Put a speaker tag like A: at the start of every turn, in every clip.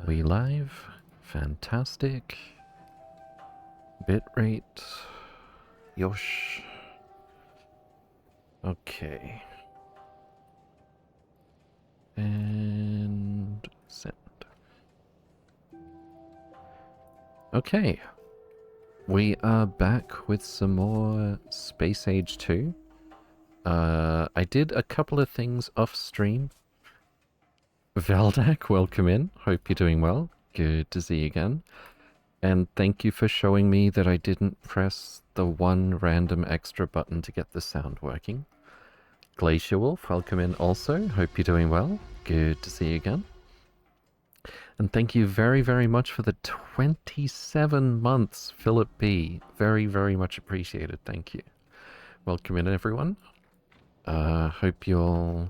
A: We live? Fantastic. Bitrate. Yosh. Okay. And send. Okay. We are back with some more Space Age 2. I did a couple of things off stream. Valdak, welcome in. Hope you're doing well. Good to see you again. And thank you for showing me that I didn't press the one random extra button to get the sound working. Glacier Wolf, welcome in also. Hope you're doing well. Good to see you again. And thank you very, very much for the 27 months, Philip B. Very, very much appreciated. Thank you. Welcome in, everyone. Hope you all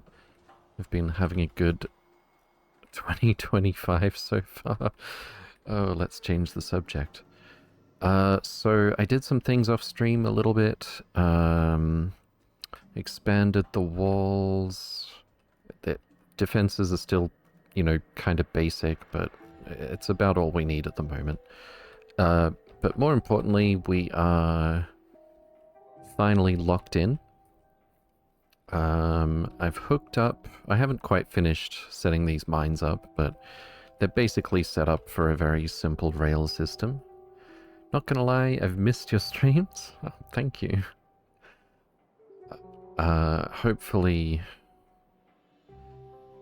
A: have been having a good 2025 so far. Oh, let's change the subject. So I did some things off stream a little bit. Expanded the walls. The defenses are still, you know, kind of basic, but it's about all we need at the moment. But more importantly, we are finally locked in. I've hooked up. I haven't quite finished setting these mines up, but they're basically set up for a very simple rail system. Not gonna lie, I've missed your streams. Oh, thank you. Hopefully...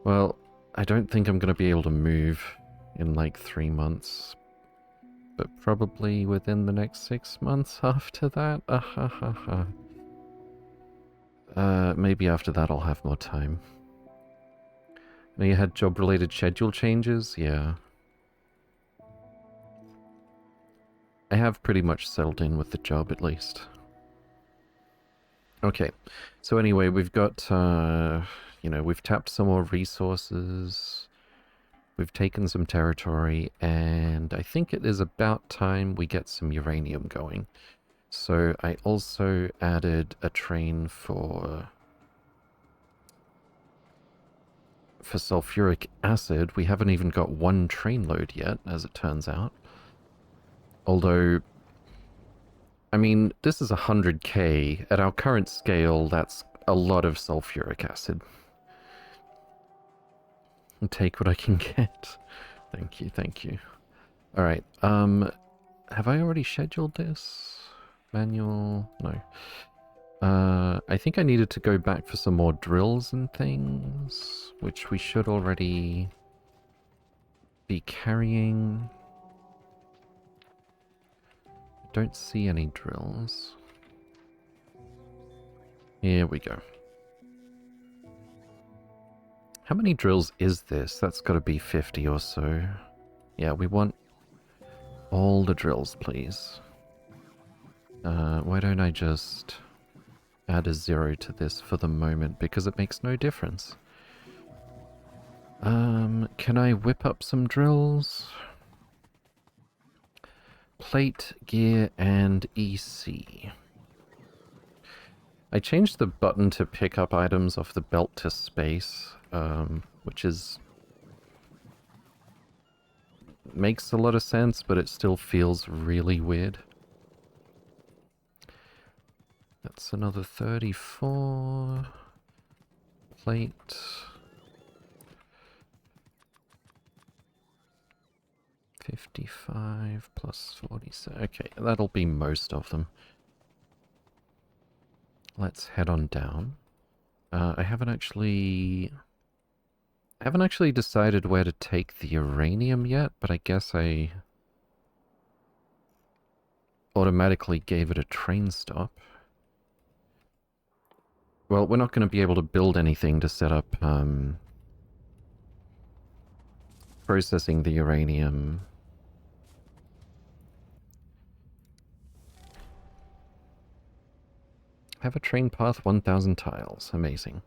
A: Well, I don't think I'm gonna be able to move in like 3 months. But probably within the next 6 months after that. Maybe after that I'll have more time. Now you had job-related schedule changes? Yeah. I have pretty much settled in with the job, at least. Okay. So anyway, we've got, you know, we've tapped some more resources. We've taken some territory, and I think it is about time we get some uranium going. So I also added a train for sulfuric acid. We haven't even got one train load yet, as it turns out. Although, I mean, this is 100k. At our current scale, that's a lot of sulfuric acid. I'll take what I can get. Thank you, thank you. Alright, have I already scheduled this? Manual? No. I think I needed to go back for some more drills and things, which we should already be carrying. Don't see any drills. Here we go. How many drills is this? That's got to be 50 or so. Yeah, we want all the drills, please. Why don't I just add a 0 to this for the moment, because it makes no difference. Can I whip up some drills? Plate, gear, and EC. I changed the button to pick up items off the belt to space, which is... makes a lot of sense, but it still feels really weird. That's another 34. Plate. 55 plus 47. Okay, that'll be most of them. Let's head on down. I haven't actually decided where to take the uranium yet, but I guess I automatically gave it a train stop. Well, we're not going to be able to build anything to set up processing the uranium. Have a train path 1,000 tiles. Amazing.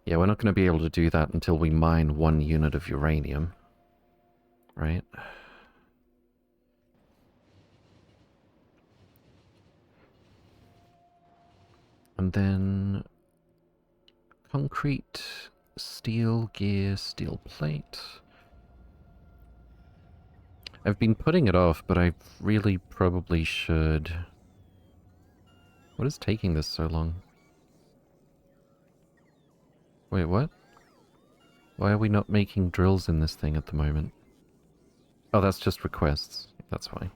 A: Yeah, we're not going to be able to do that until we mine 1 unit of uranium. Right? And then... concrete Steel gear, steel plate. I've been putting it off, but I really probably should. What is taking this so long? Wait, what? Why are we not making drills in this thing at the moment? Oh, that's just requests. That's why.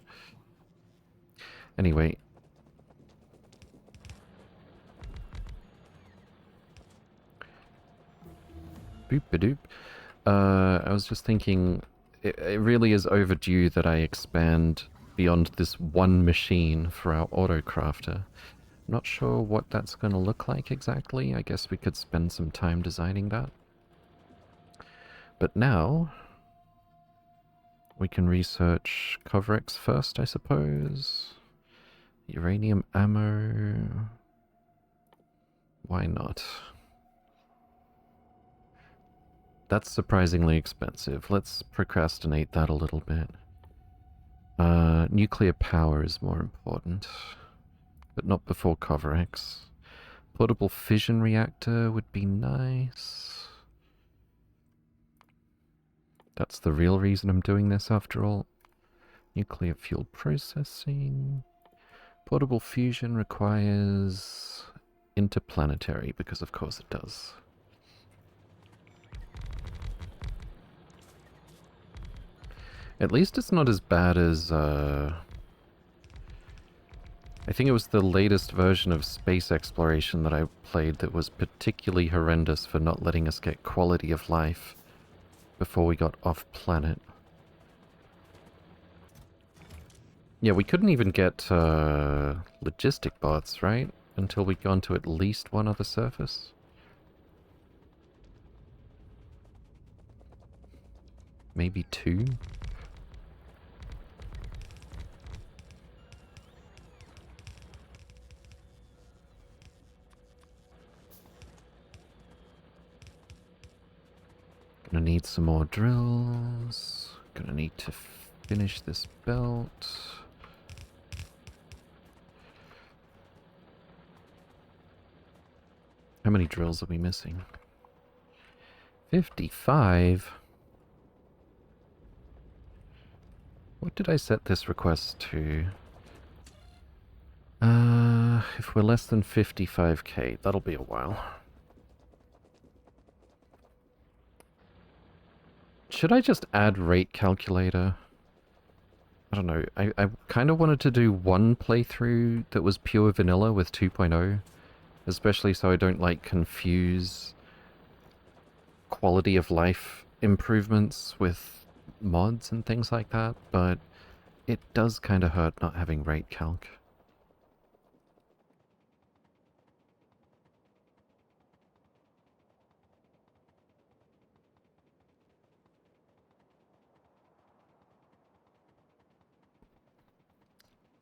A: Anyway. Boop-a-doop. I was just thinking, it really is overdue that I expand beyond this one machine for our autocrafter. Not sure what that's going to look like exactly. I guess we could spend some time designing that. But now, we can research Covrex first, I suppose. Uranium ammo. Why not? That's surprisingly expensive. Let's procrastinate that a little bit. Nuclear power is more important. But not before Covrex. Portable fission reactor would be nice. That's the real reason I'm doing this after all. Nuclear fuel processing. Portable fusion requires interplanetary, because of course it does. At least it's not as bad as, I think it was the latest version of space exploration that I played that was particularly horrendous for not letting us get quality of life before we got off-planet. Yeah, we couldn't even get logistic bots, right? Until we'd gone to at least one other surface. Maybe two? Gonna need some more drills. Gonna need to finish this belt. How many drills are we missing? 55? What did I set this request to? If we're less than 55k, that'll be a while. Should I just add rate calculator? I don't know. I kind of wanted to do one playthrough that was pure vanilla with 2.0. Especially so I don't, like, confuse quality of life improvements with mods and things like that. But it does kind of hurt not having rate calc.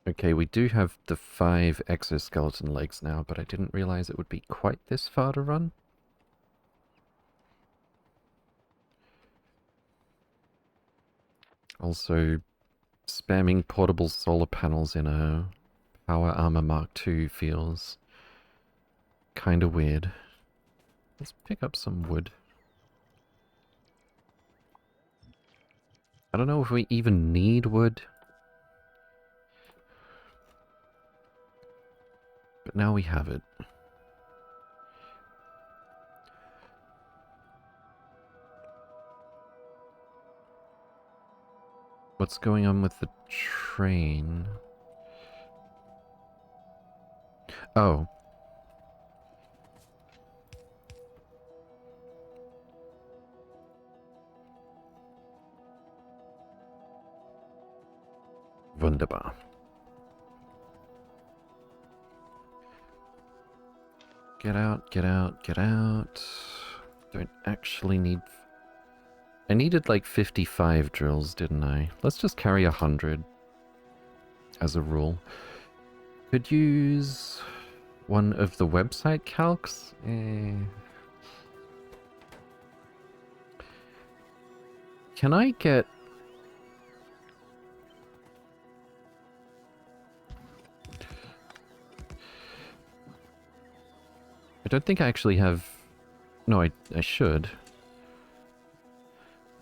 A: Okay, we do have the 5 exoskeleton legs now, but I didn't realize it would be quite this far to run. Also, spamming portable solar panels in a Power Armor Mark II feels kinda weird. Let's pick up some wood. I don't know if we even need wood. But now we have it. What's going on with the train? Oh. Wunderbar. Get out, get out, get out. Don't actually need... I needed like 55 drills, didn't I? Let's just carry 100 as a rule. Could use one of the website calcs. Can I get... I don't think I actually have No, I should.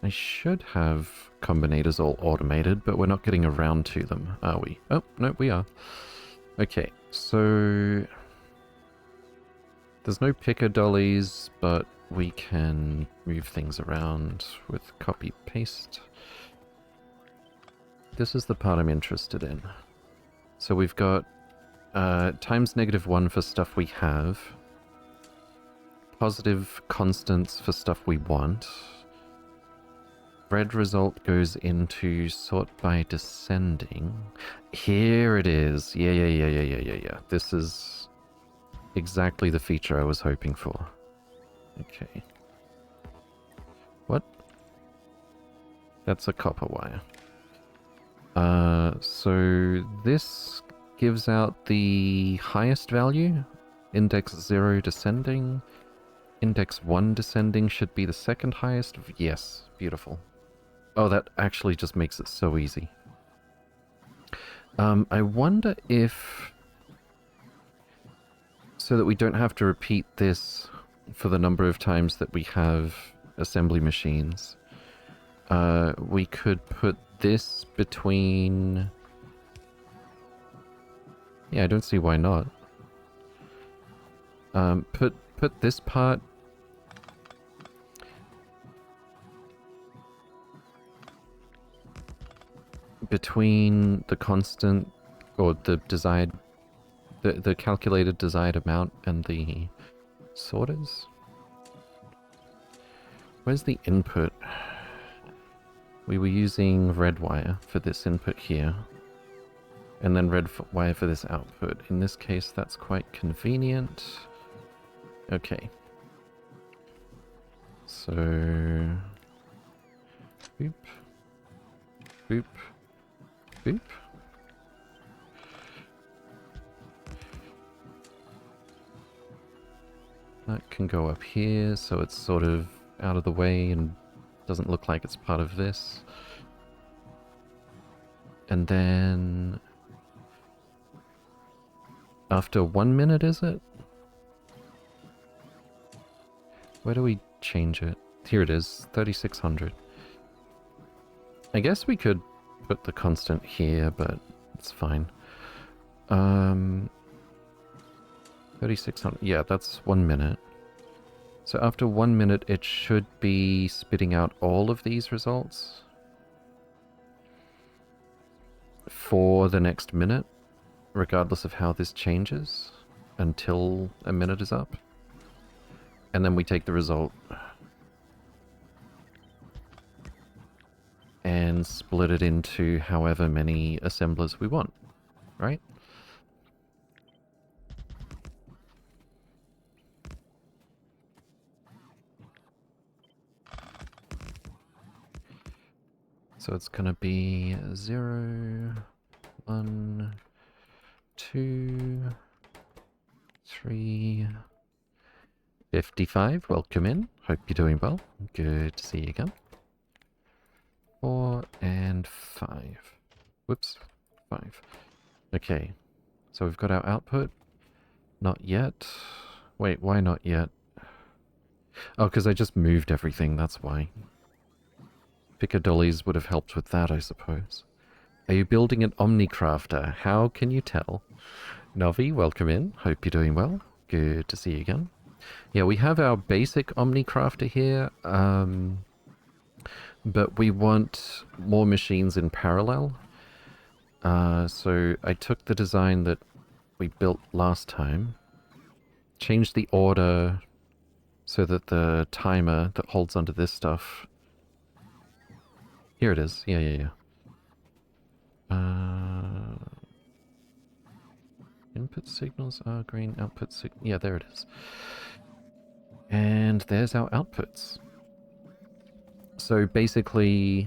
A: I should have combinators all automated, but we're not getting around to them, are we? Oh, no, we are. Okay, so... There's no picker dollies, but we can move things around with copy-paste. This is the part I'm interested in. So we've got times -1 for stuff we have, positive constants for stuff we want. Red result goes into sort by descending. Here it is. Yeah. This is exactly the feature I was hoping for. Okay. What? That's a copper wire. So this gives out the highest value. Index 0 descending. Index 1 descending should be the second highest. Yes, beautiful. Oh, that actually just makes it so easy. I wonder if... So that we don't have to repeat this for the number of times that we have assembly machines, we could put this between... Yeah, I don't see why not. Put this part between the constant, or the desired, the calculated desired amount and the sorters. Where's the input? We were using red wire for this input here, and then red wire for this output. In this case, that's quite convenient. Okay. So... boop. Boop. Boop. That can go up here, so it's sort of out of the way and doesn't look like it's part of this. And then... after 1 minute, is it? Where do we change it? Here it is, 3600. I guess we could put the constant here, but it's fine. 3600, yeah, that's 1 minute. So after 1 minute, it should be spitting out all of these results for the next minute, regardless of how this changes, until a minute is up. And then we take the result and split it into however many assemblers we want, right? So it's gonna be 0, 1, 2, 3, 55. Welcome in. Hope you're doing well. Good to see you again. 4 and 5. Whoops. 5. Okay. So we've got our output. Not yet. Wait, why not yet? Oh, because I just moved everything, that's why. Picker dollies would have helped with that, I suppose. Are you building an Omnicrafter? How can you tell? Novi, welcome in. Hope you're doing well. Good to see you again. Yeah, we have our basic Omnicrafter here, but we want more machines in parallel. So I took the design that we built last time, changed the order so that the timer that holds onto this stuff... Here it is. Yeah. Input signals are green, output yeah, there it is. And there's our outputs. So basically,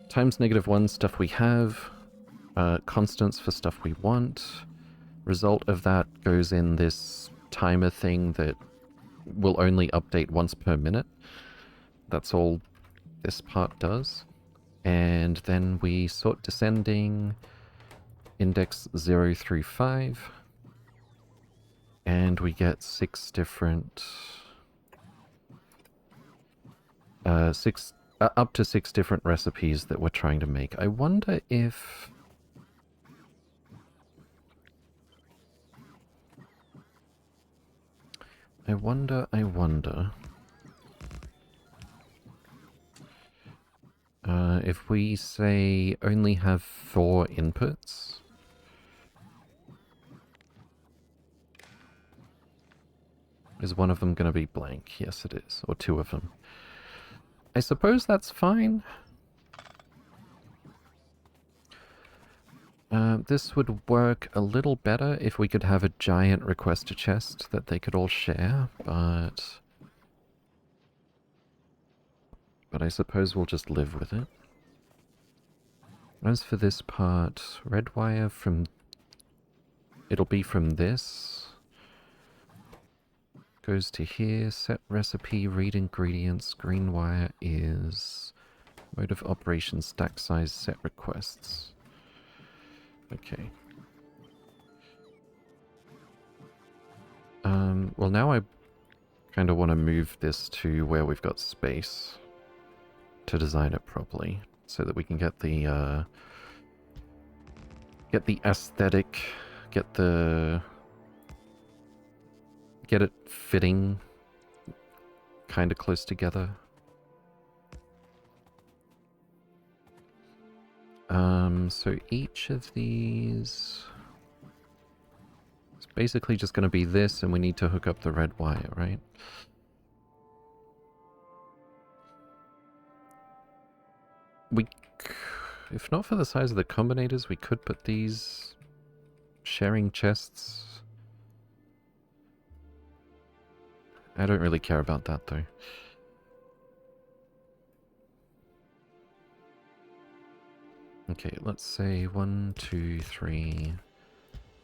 A: times -1 stuff we have, constants for stuff we want. Result of that goes in this timer thing that will only update once per minute. That's all this part does. And then we sort descending, index 0 through 5, and we get 6 different up to 6 different recipes that we're trying to make. I wonder if... I wonder... if we say only have 4 inputs... Is one of them going to be blank? Yes, it is. Or 2 of them. I suppose that's fine. This would work a little better if we could have a giant requester chest that they could all share, but I suppose we'll just live with it. As for this part, red wire from... It'll be from this. Goes to here, set recipe, read ingredients, green wire is... Mode of operation, stack size, set requests. Okay. Well now I kind of want to move this to where we've got space to design it properly, so that we can get the aesthetic, get it fitting kind of close together. So each of these is basically just going to be this, and we need to hook up the red wire, right? If not for the size of the combinators, we could put these sharing chests. I don't really care about that though. Okay, let's say 1, 2, 3,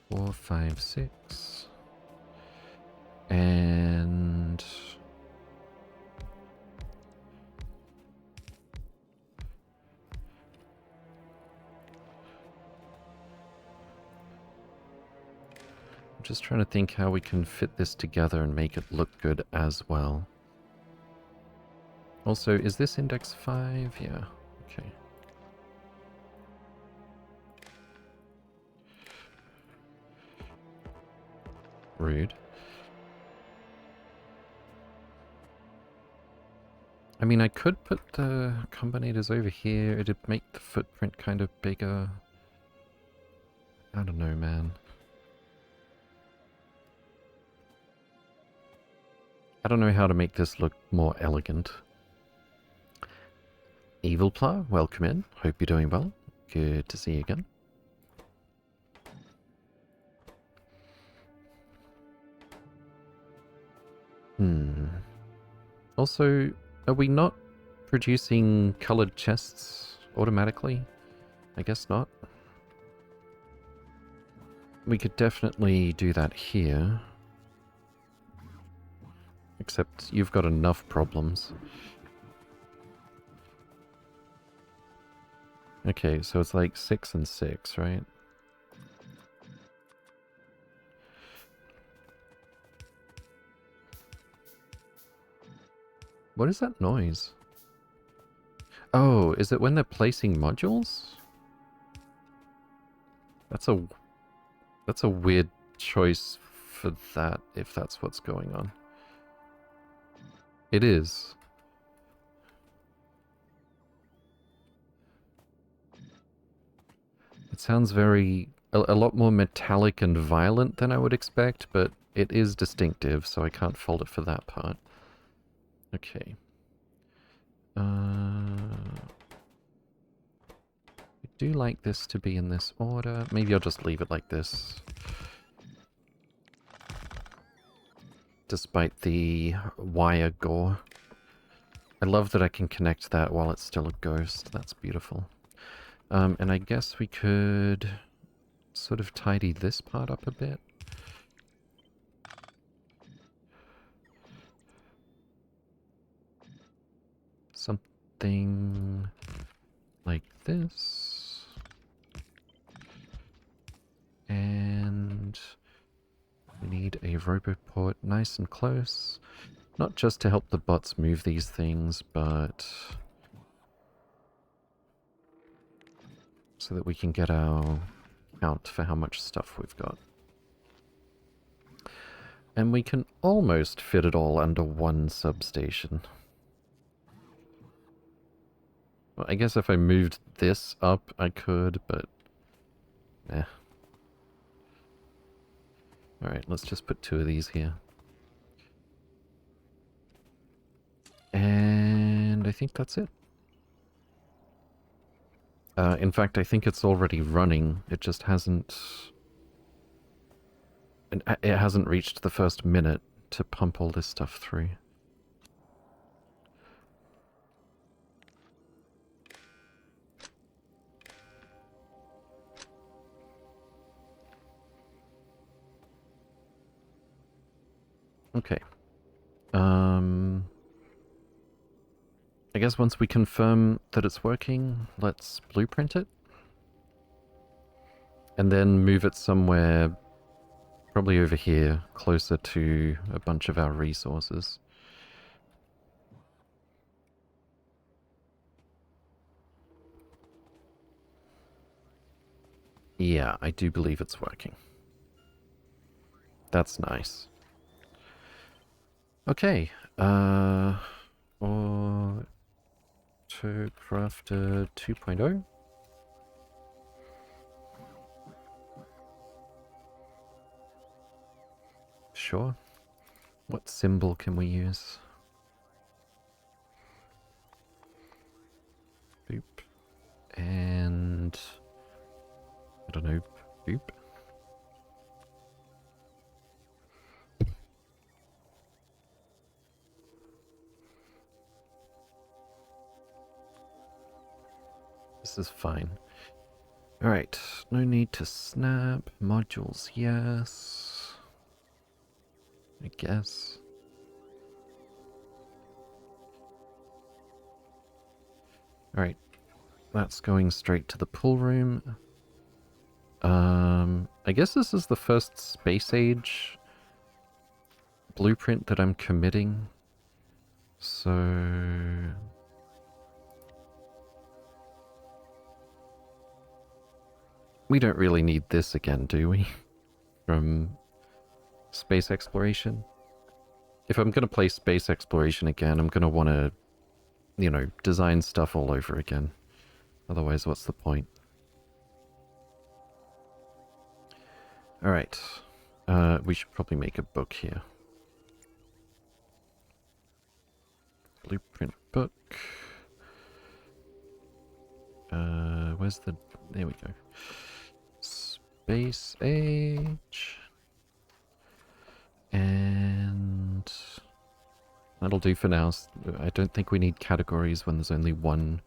A: 4, 5, 6. And... I'm just trying to think how we can fit this together and make it look good as well. Also, is this index 5? Yeah, okay. Rude. I mean, I could put the combinators over here. It'd make the footprint kind of bigger. I don't know, man. I don't know how to make this look more elegant. Evilplar, welcome in. Hope you're doing well. Good to see you again. Also, are we not producing colored chests automatically? I guess not. We could definitely do that here. Except you've got enough problems. Okay, so it's like 6 and 6, right? What is that noise? Oh, is it when they're placing modules? That's a weird choice for that, if that's what's going on. It is. It sounds a lot more metallic and violent than I would expect, but it is distinctive, so I can't fault it for that part. Okay. I do like this to be in this order. Maybe I'll just leave it like this. Despite the wire gore. I love that I can connect that while it's still a ghost. That's beautiful. And I guess we could sort of tidy this part up a bit. Something like this. And we need a roboport nice and close. Not just to help the bots move these things, but so that we can get our count for how much stuff we've got. And we can almost fit it all under one substation. Well, I guess if I moved this up, I could, but eh. Alright, let's just put 2 of these here. And I think that's it. In fact, I think it's already running. It just hasn't... It hasn't reached the first minute to pump all this stuff through. Okay. I guess once we confirm that it's working, let's blueprint it. And then move it somewhere, probably over here, closer to a bunch of our resources. Yeah, I do believe it's working. That's nice. Okay, or to crafter 2.0. Sure. What symbol can we use? Boop. And I don't know, boop. This is fine. Alright, no need to snap. Modules, yes. I guess. Alright, that's going straight to the pool room. I guess this is the first space age blueprint that I'm committing. So... we don't really need this again, do we? From space exploration. If I'm going to play space exploration again, I'm going to want to, you know, design stuff all over again. Otherwise, what's the point? Alright. We should probably make a book here. Blueprint book. Where's the... there we go. Space age. And that'll do for now. I don't think we need categories when there's only one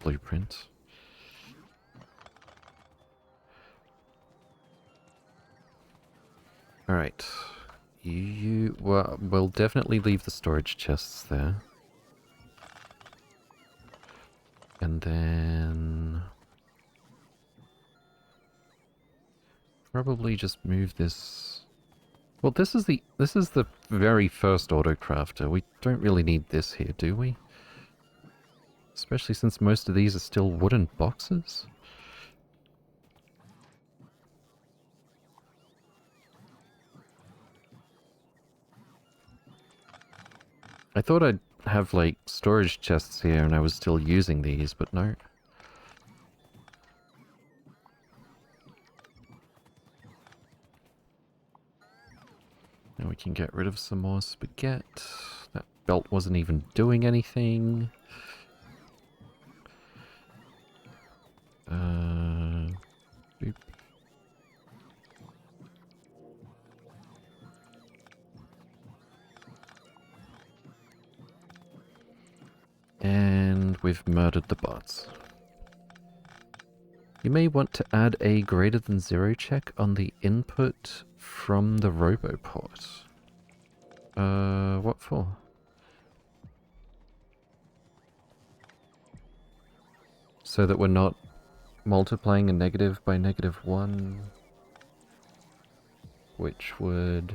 A: blueprint. Alright. Well, we'll definitely leave the storage chests there. And then... probably just move this... well, this is the very first autocrafter. We don't really need this here, do we? Especially since most of these are still wooden boxes. I thought I'd have, like, storage chests here and I was still using these, but no. Now we can get rid of some more spaghetti. That belt wasn't even doing anything. Boop. And we've murdered the bots. You may want to add a greater than 0 check on the input from the roboport. What for? So that we're not multiplying a negative by -1, which would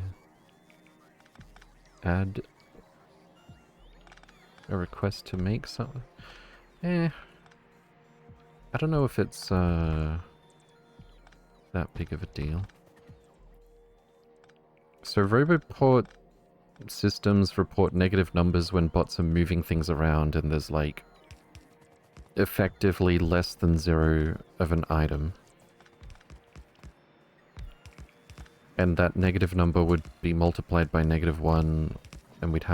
A: add A request to make something? I don't know if it's that big of a deal. So Roboport systems report negative numbers when bots are moving things around and there's like effectively less than 0 of an item. And that negative number would be multiplied by -1, and we'd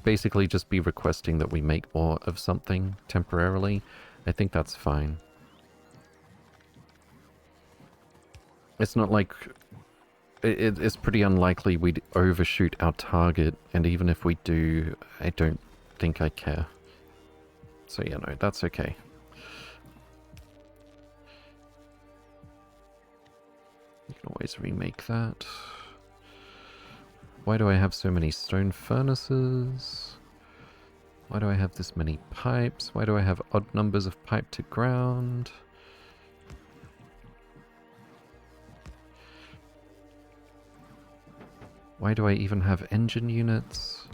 A: basically just be requesting that we make more of something temporarily. I think that's fine. It's not like... It's pretty unlikely we'd overshoot our target, and even if we do, I don't think I care. So yeah, no, that's okay. You can always remake that. Why do I have so many stone furnaces? Why do I have this many pipes? Why do I have odd numbers of pipe to ground? Why do I even have engine units?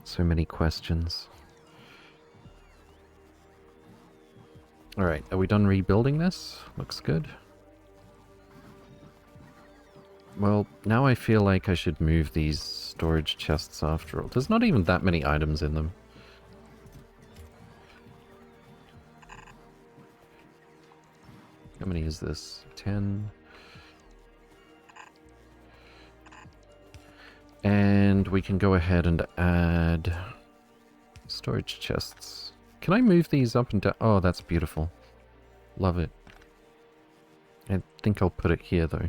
A: So many questions. Alright, are we done rebuilding this? Looks good. Well, now I feel like I should move these storage chests after all. There's not even that many items in them. How many is this? 10. And we can go ahead and add storage chests. Can I move these up and down? Oh, that's beautiful. Love it. I think I'll put it here, though.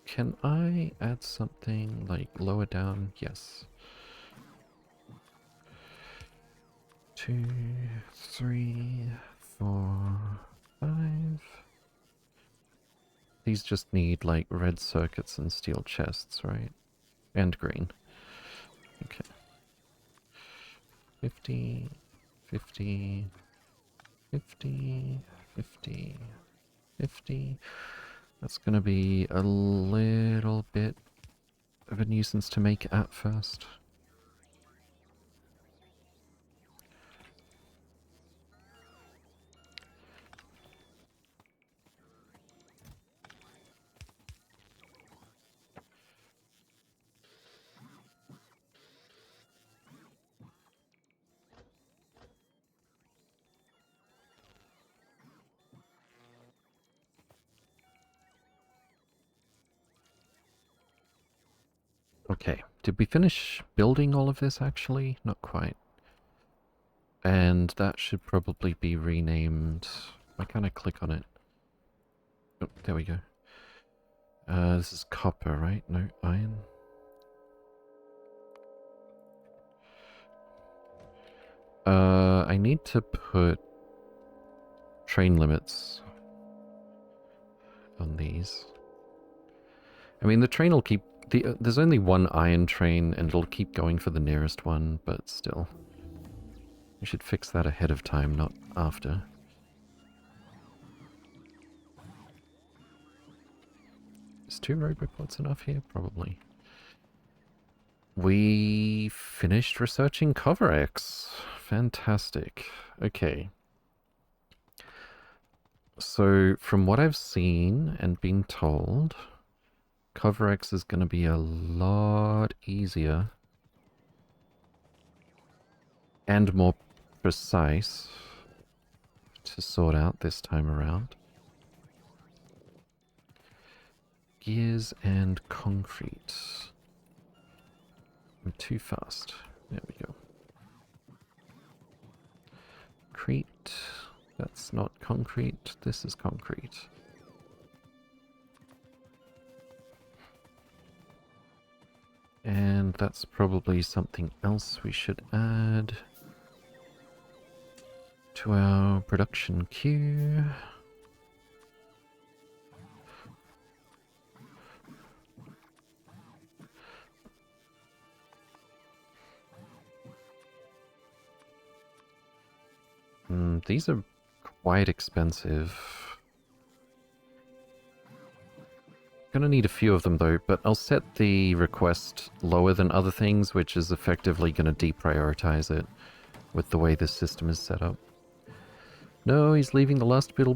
A: Can I add something, like, lower down? Yes. 2, 3, 4, 5. These just need, like, red circuits and steel chests, right? And green. Okay. 50, 50, 50, 50, 50. That's gonna be a little bit of a nuisance to make at first. Okay, did we finish building all of this actually? Not quite. And that should probably be renamed... Why can't I click on it? Oh, there we go. This is copper, right? No, iron. I need to put train limits on these. I mean, the train will keep... there's only one iron train, and it'll keep going for the nearest one, but still. We should fix that ahead of time, not after. Is 2 roboports enough here? Probably. We finished researching CoverX. Fantastic. Okay. So, from what I've seen and been told, CoverX is going to be a lot easier and more precise to sort out this time around. Gears and concrete. I'm too fast. There we go. Concrete. That's not concrete. This is concrete. And that's probably something else we should add to our production queue. These are quite expensive. Gonna need a few of them though, but I'll set the request lower than other things, which is effectively gonna deprioritize it with the way this system is set up. No, he's leaving the last little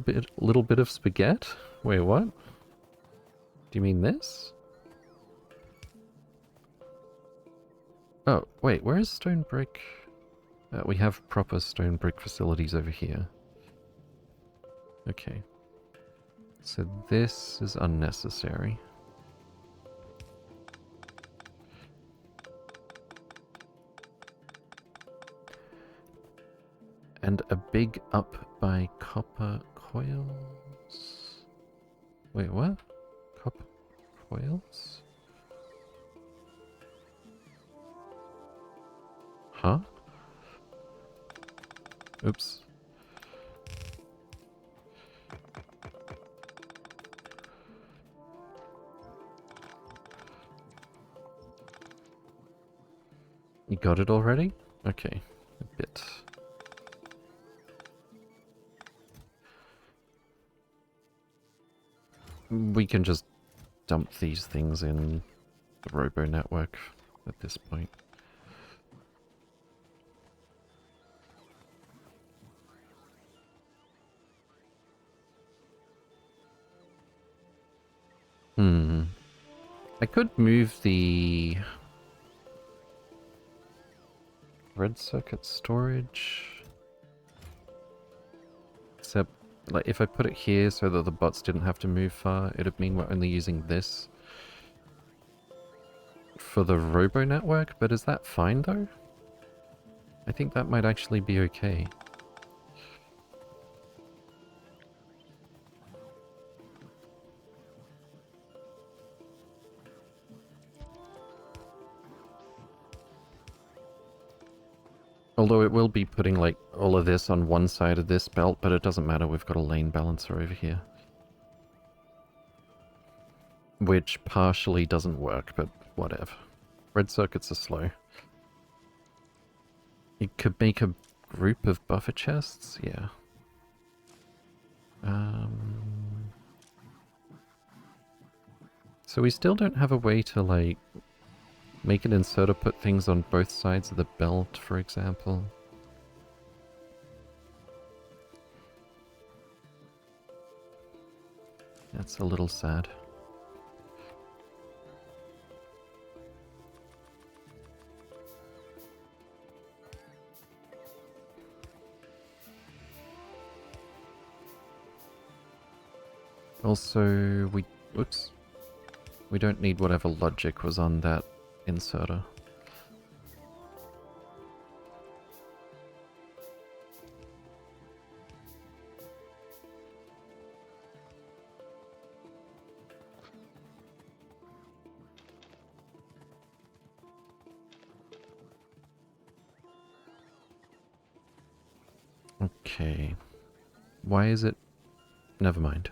A: bit of spaghetti? Wait, what? Do you mean this? Oh, wait, where is stone brick? We have proper stone brick facilities over here. Okay. So this is unnecessary. And a big up by copper coils? Wait, what? Copper coils? Huh? Oops. You got it already? Okay, a bit. We can just dump these things in the robo network at this point. I could move the red circuit storage. Except, like, if I put it here so that the bots didn't have to move far, it'd mean we're only using this for the robo network, but is that fine though? I think that might actually be okay. Although it will be putting, like, all of this on one side of this belt, but it doesn't matter, we've got a lane balancer over here. Which partially doesn't work, but whatever. Red circuits are slow. You could make a group of buffer chests? Yeah. So we still don't have a way to, like, make an inserter put things on both sides of the belt, for example. That's a little sad. Also, oops. We don't need whatever logic was on that inserter. Okay. Why is it... Never mind.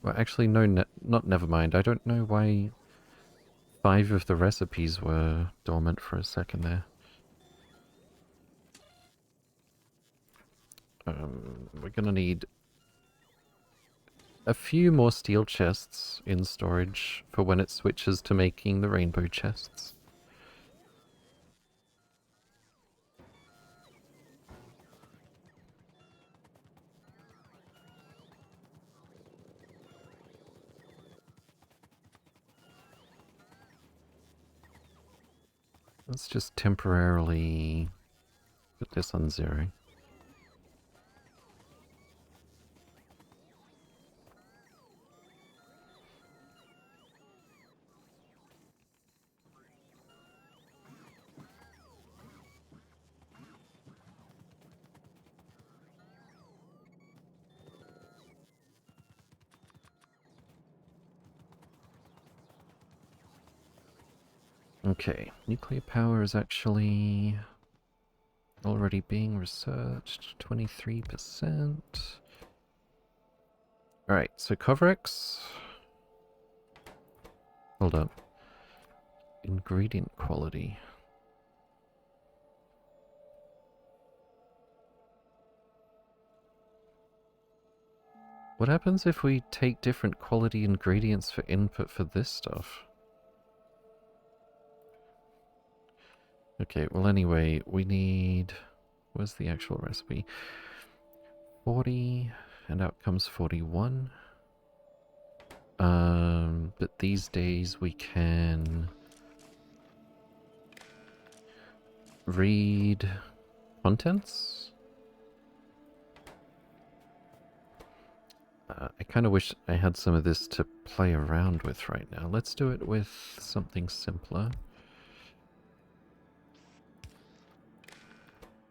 A: Well, actually, no, not never mind. I don't know why 5 of the recipes were dormant for a second there. We're gonna need a few more steel chests in storage for when it switches to making the rainbow chests. Let's just temporarily put this on 0. Okay, nuclear power is actually already being researched, 23%. Alright, so Covrex. Hold up. Ingredient quality. What happens if we take different quality ingredients for input for this stuff? Okay, well anyway, we need... Where's the actual recipe? 40, and out comes 41. But these days we can read contents. I kind of wish I had some of this to play around with right now. Let's do it with something simpler.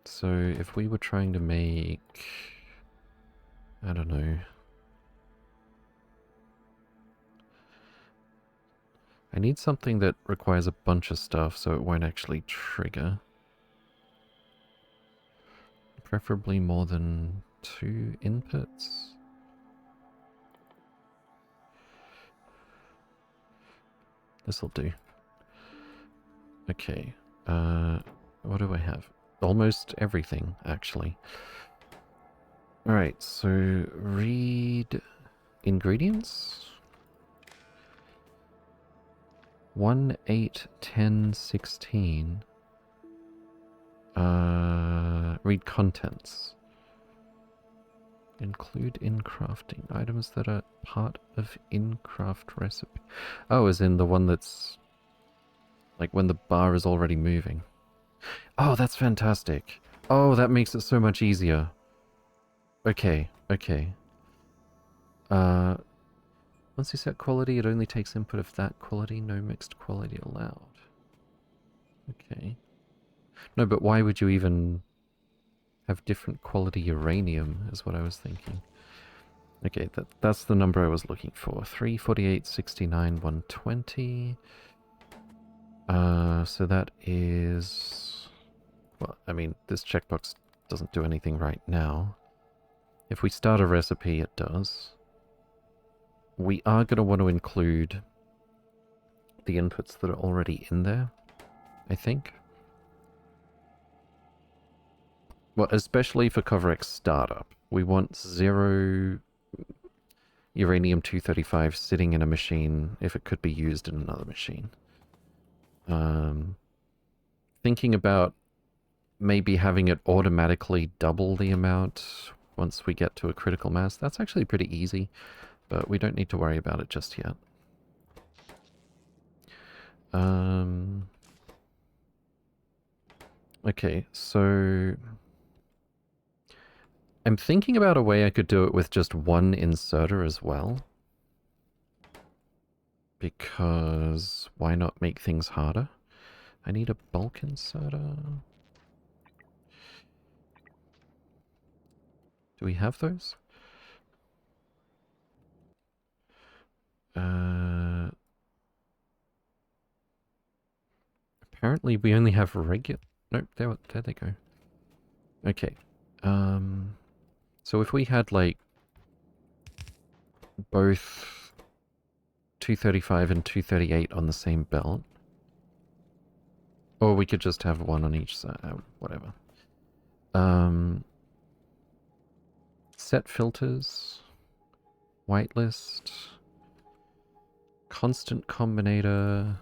A: So if we were trying to make, I don't know, I need something that requires a bunch of stuff so it won't actually trigger. Preferably more than 2 inputs. This'll do. Okay, what do I have? Almost everything, actually. Alright, so read ingredients. 1, 8, 10, 16. Read contents. Include in crafting items that are part of in-craft recipe. Oh, as in the one that's like when the bar is already moving. Oh, that's fantastic. Oh, that makes it so much easier. Okay, okay. Once you set quality, it only takes input of that quality, no mixed quality allowed. Okay. No, but why would you even have different quality uranium, is what I was thinking. Okay, that's the number I was looking for. 348, 69, 120. So that is... Well, I mean, this checkbox doesn't do anything right now. If we start a recipe, it does. We are going to want to include the inputs that are already in there, I think. Well, especially for CoverX startup. We want 0 uranium-235 sitting in a machine if it could be used in another machine. Thinking about maybe having it automatically double the amount once we get to a critical mass. That's actually pretty easy, but we don't need to worry about it just yet. Okay, so I'm thinking about a way I could do it with just one inserter as well. Because why not make things harder? I need a bulk inserter. Do we have those? Apparently we only have regular... Nope, there they go. Okay. So if we had, like, both 235 and 238 on the same belt, or we could just have one on each side, whatever. Set filters, whitelist, constant combinator.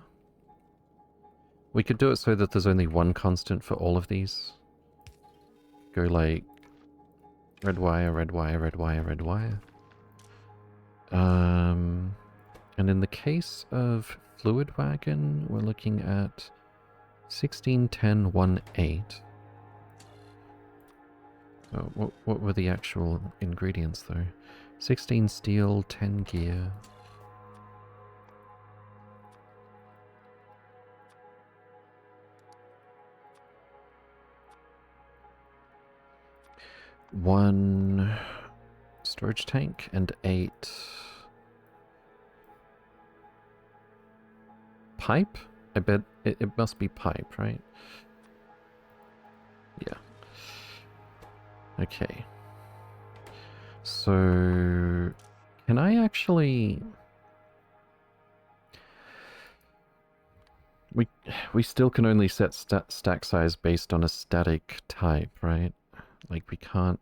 A: We could do it so that there's only one constant for all of these. Go like red wire, red wire, red wire, red wire. And in the case of Fluid Wagon, we're looking at 16, 10, 1, 8. Oh, what were the actual ingredients though? 16 steel, 10 gear. One storage tank and 8 pipe? I bet it must be pipe, right? Yeah. Okay. So, can I actually... We still can only set stack size based on a static type, right? Like, we can't...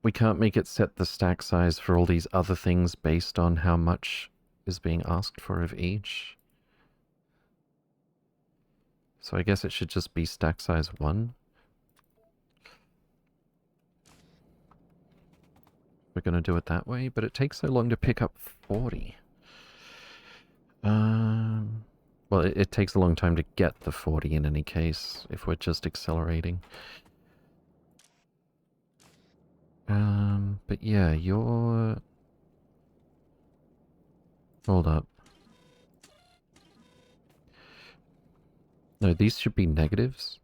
A: We can't make it set the stack size for all these other things based on how much is being asked for of each. So I guess it should just be stack size 1. We're going to do it that way, but it takes so long to pick up 40. Well, it takes a long time to get the 40 in any case, if we're just accelerating. But yeah, you're... Hold up. No, these should be negatives.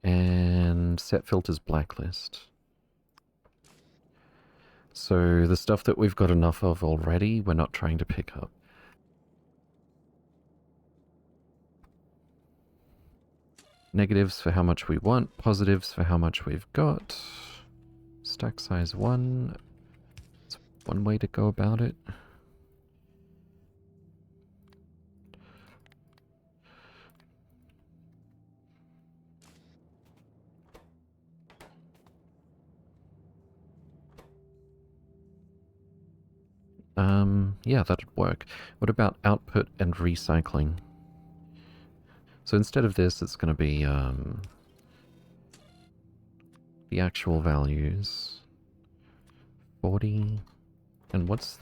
A: And set filters blacklist. So the stuff that we've got enough of already, we're not trying to pick up. Negatives for how much we want, positives for how much we've got. Stack size 1. It's one way to go about it. Yeah, that'd work. What about output and recycling? So instead of this, it's going to be, the actual values. 40. And what's...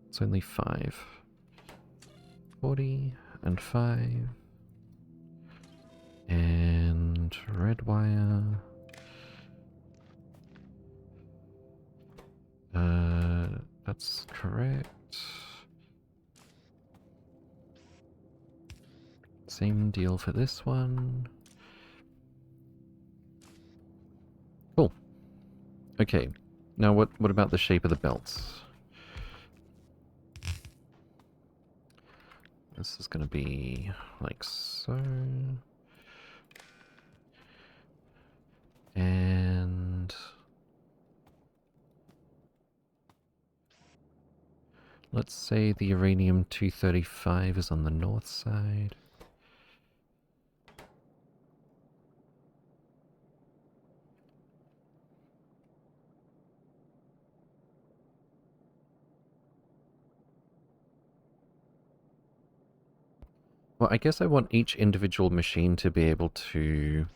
A: It's only 5. 40 and 5. And red wire. That's correct. Same deal for this one. Cool. Okay. Now what about the shape of the belts? This is going to be like so. And let's say the uranium-235 is on the north side. Well, I guess I want each individual machine to be able to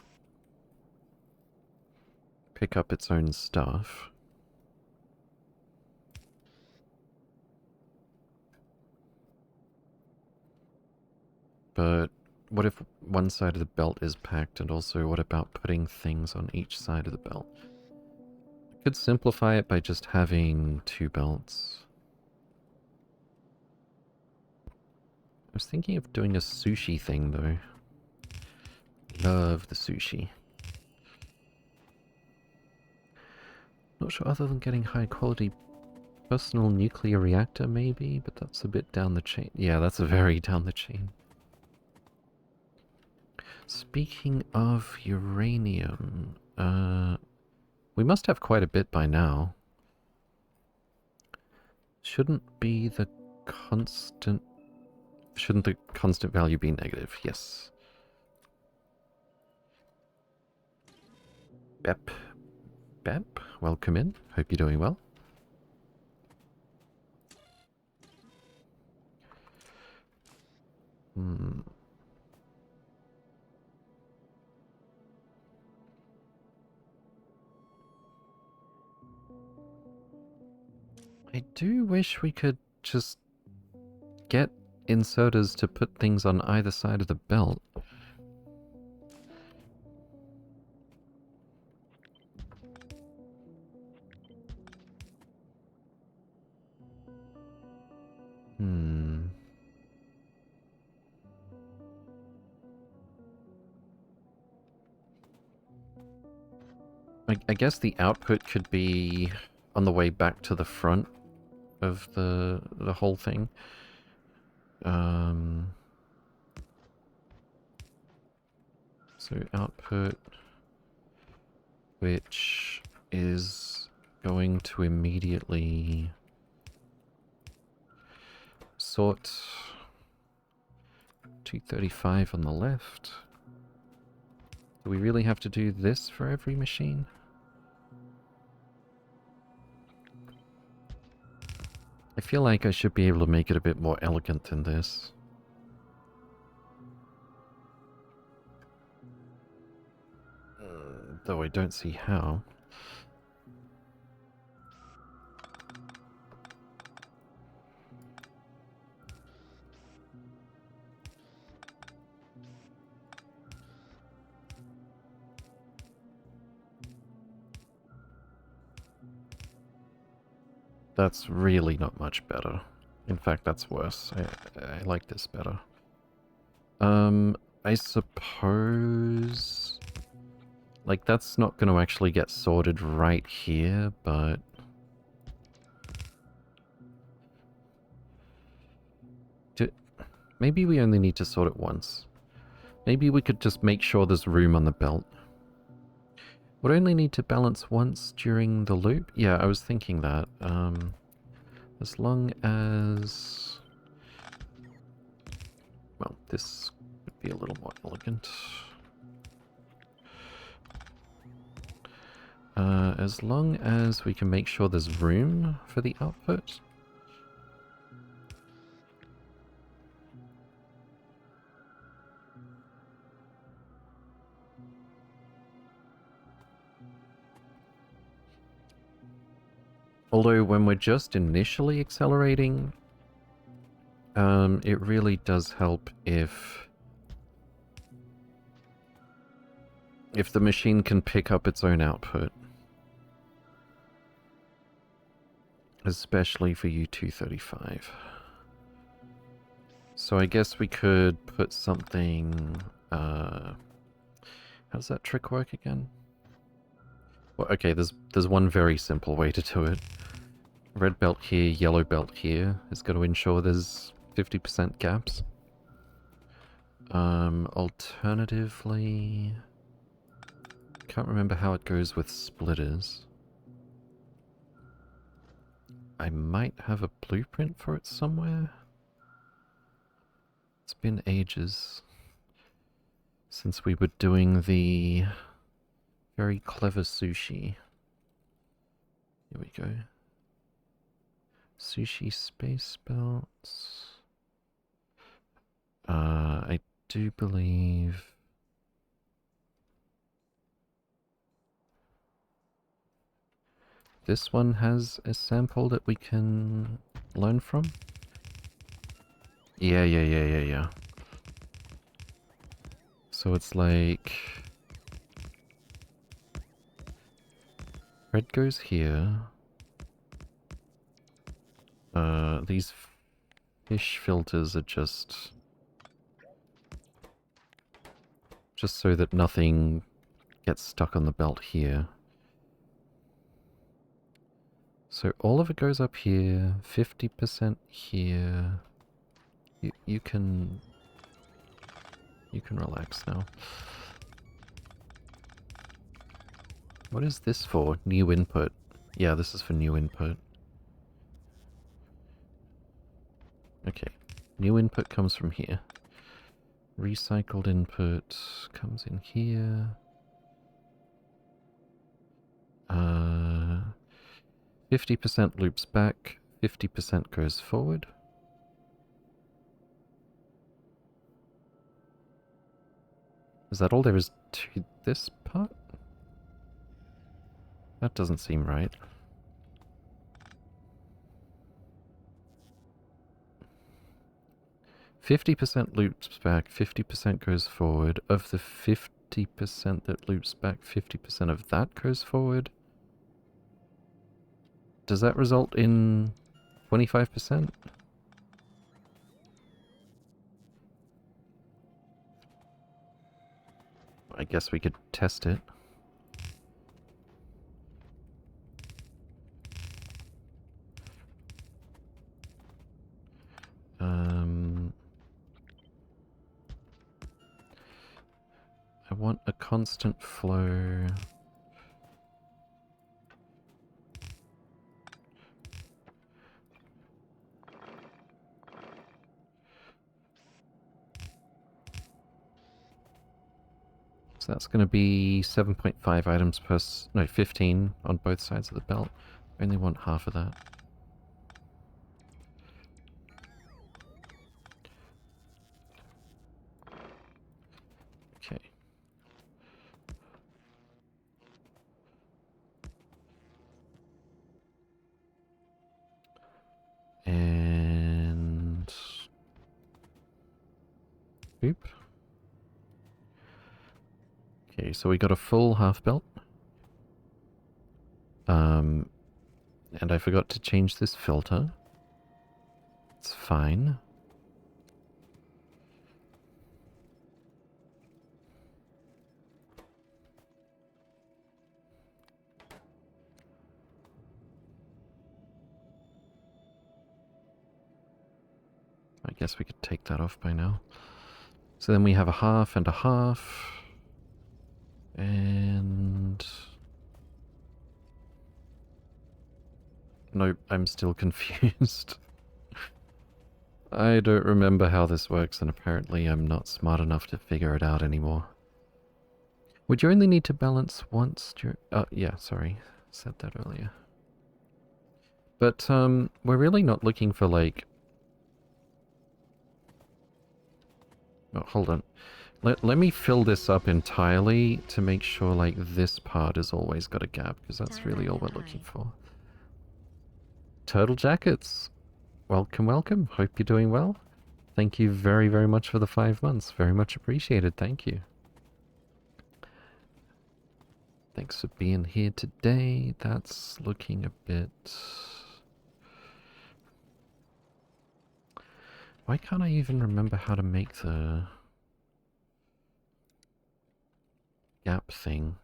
A: pick up its own stuff. But what if one side of the belt is packed, and also what about putting things on each side of the belt? I could simplify it by just having 2 belts. I was thinking of doing a sushi thing, though. Love the sushi. Not sure other than getting high quality personal nuclear reactor, maybe, but that's a bit down the chain. Yeah, that's very down the chain. Speaking of uranium, we must have quite a bit by now. Shouldn't the constant value be negative? Yes. Bep. Bep, welcome in. Hope you're doing well. I do wish we could just get inserters to put things on either side of the belt. I guess the output could be on the way back to the front of the whole thing. So output, which is going to immediately sort 235 on the left. Do we really have to do this for every machine? I feel like I should be able to make it a bit more elegant than this. Though I don't see how. That's really not much better. In fact, that's worse. I like this better. I suppose... Like, that's not going to actually get sorted right here, but... Maybe we only need to sort it once. Maybe we could just make sure there's room on the belt. Would only need to balance once during the loop? Yeah, I was thinking that. As long as... Well, this would be a little more elegant. As long as we can make sure there's room for the output. Although when we're just initially accelerating, it really does help if the machine can pick up its own output. Especially for U235. So I guess we could put something... how does that trick work again? Well, okay, there's one very simple way to do it. Red belt here, yellow belt here is going to ensure there's 50% gaps. Alternatively... Can't remember how it goes with splitters. I might have a blueprint for it somewhere. It's been ages since we were doing the very clever sushi. Here we go. Sushi space belts. I do believe... This one has a sample that we can learn from? Yeah. So it's like... Red goes here. These fish filters are just so that nothing gets stuck on the belt here. So all of it goes up here, 50% here. You can relax now. What is this for? New input. Yeah, this is for new input. Okay. New input comes from here. Recycled input comes in here. 50% loops back, 50% goes forward. Is that all there is to this part? That doesn't seem right. %50 loops back, 50% goes forward. Of the 50% that loops back, 50% of that goes forward. Does that result in 25%? I guess we could test it. I want a constant flow. So that's going to be 7.5 items per... no, 15 on both sides of the belt. I only want half of that. Okay. And... boop. Okay, so we got a full half belt. And I forgot to change this filter. It's fine. I guess we could take that off by now. So then we have a half and a half. And... nope, I'm still confused. I don't remember how this works, and apparently I'm not smart enough to figure it out anymore. Would you only need to balance once during... oh, yeah, sorry. Said that earlier. But, we're really not looking for, like... oh, hold on. Let me fill this up entirely to make sure, like, this part has always got a gap, because that's really all we're looking for. Turtle Jackets! Welcome, welcome. Hope you're doing well. Thank you very, very much for the 5 months. Very much appreciated. Thank you. Thanks for being here today. That's looking a bit... why can't I even remember how to make the gap thing?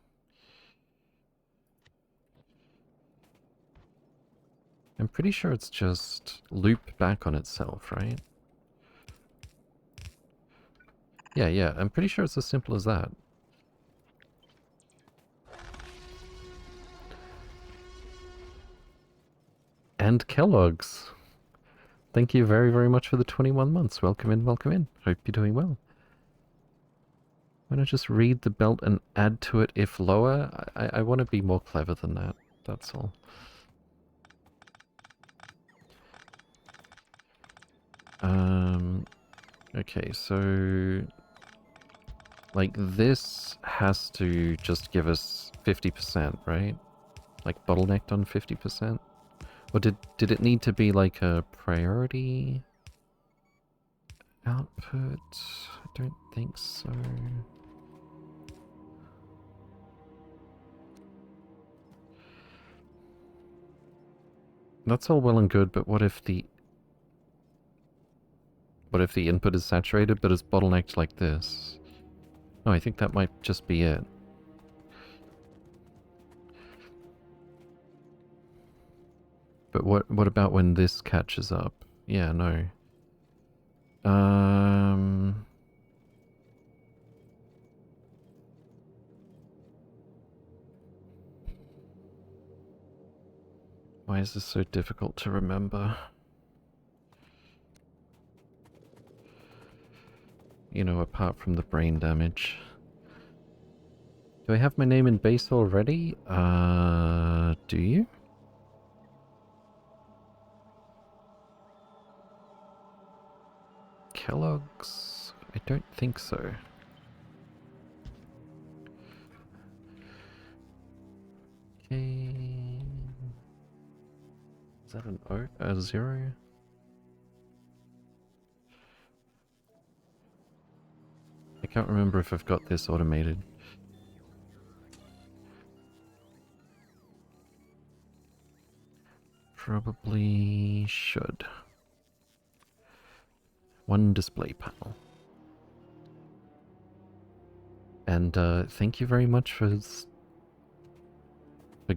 A: I'm pretty sure it's just loop back on itself, right? Yeah, I'm pretty sure it's as simple as that. And Kellogg's. Thank you very, very much for the 21 months. Welcome in, welcome in. Hope you're doing well. Why not just read the belt and add to it if lower? I want to be more clever than that. That's all. Okay, so... like, this has to just give us 50%, right? Like, bottlenecked on 50%? Or did it need to be, like, a priority output? I don't think so. That's all well and good, but what if the... what if the input is saturated, but it's bottlenecked like this? Oh, I think that might just be it. But what about when this catches up? Yeah, no. Why is this so difficult to remember? You know, apart from the brain damage. Do I have my name in base already? Do you? Kellogg's? I don't think so. Okay. Is that an O? A 0? I can't remember if I've got this automated. Probably should. One display panel. And thank you very much for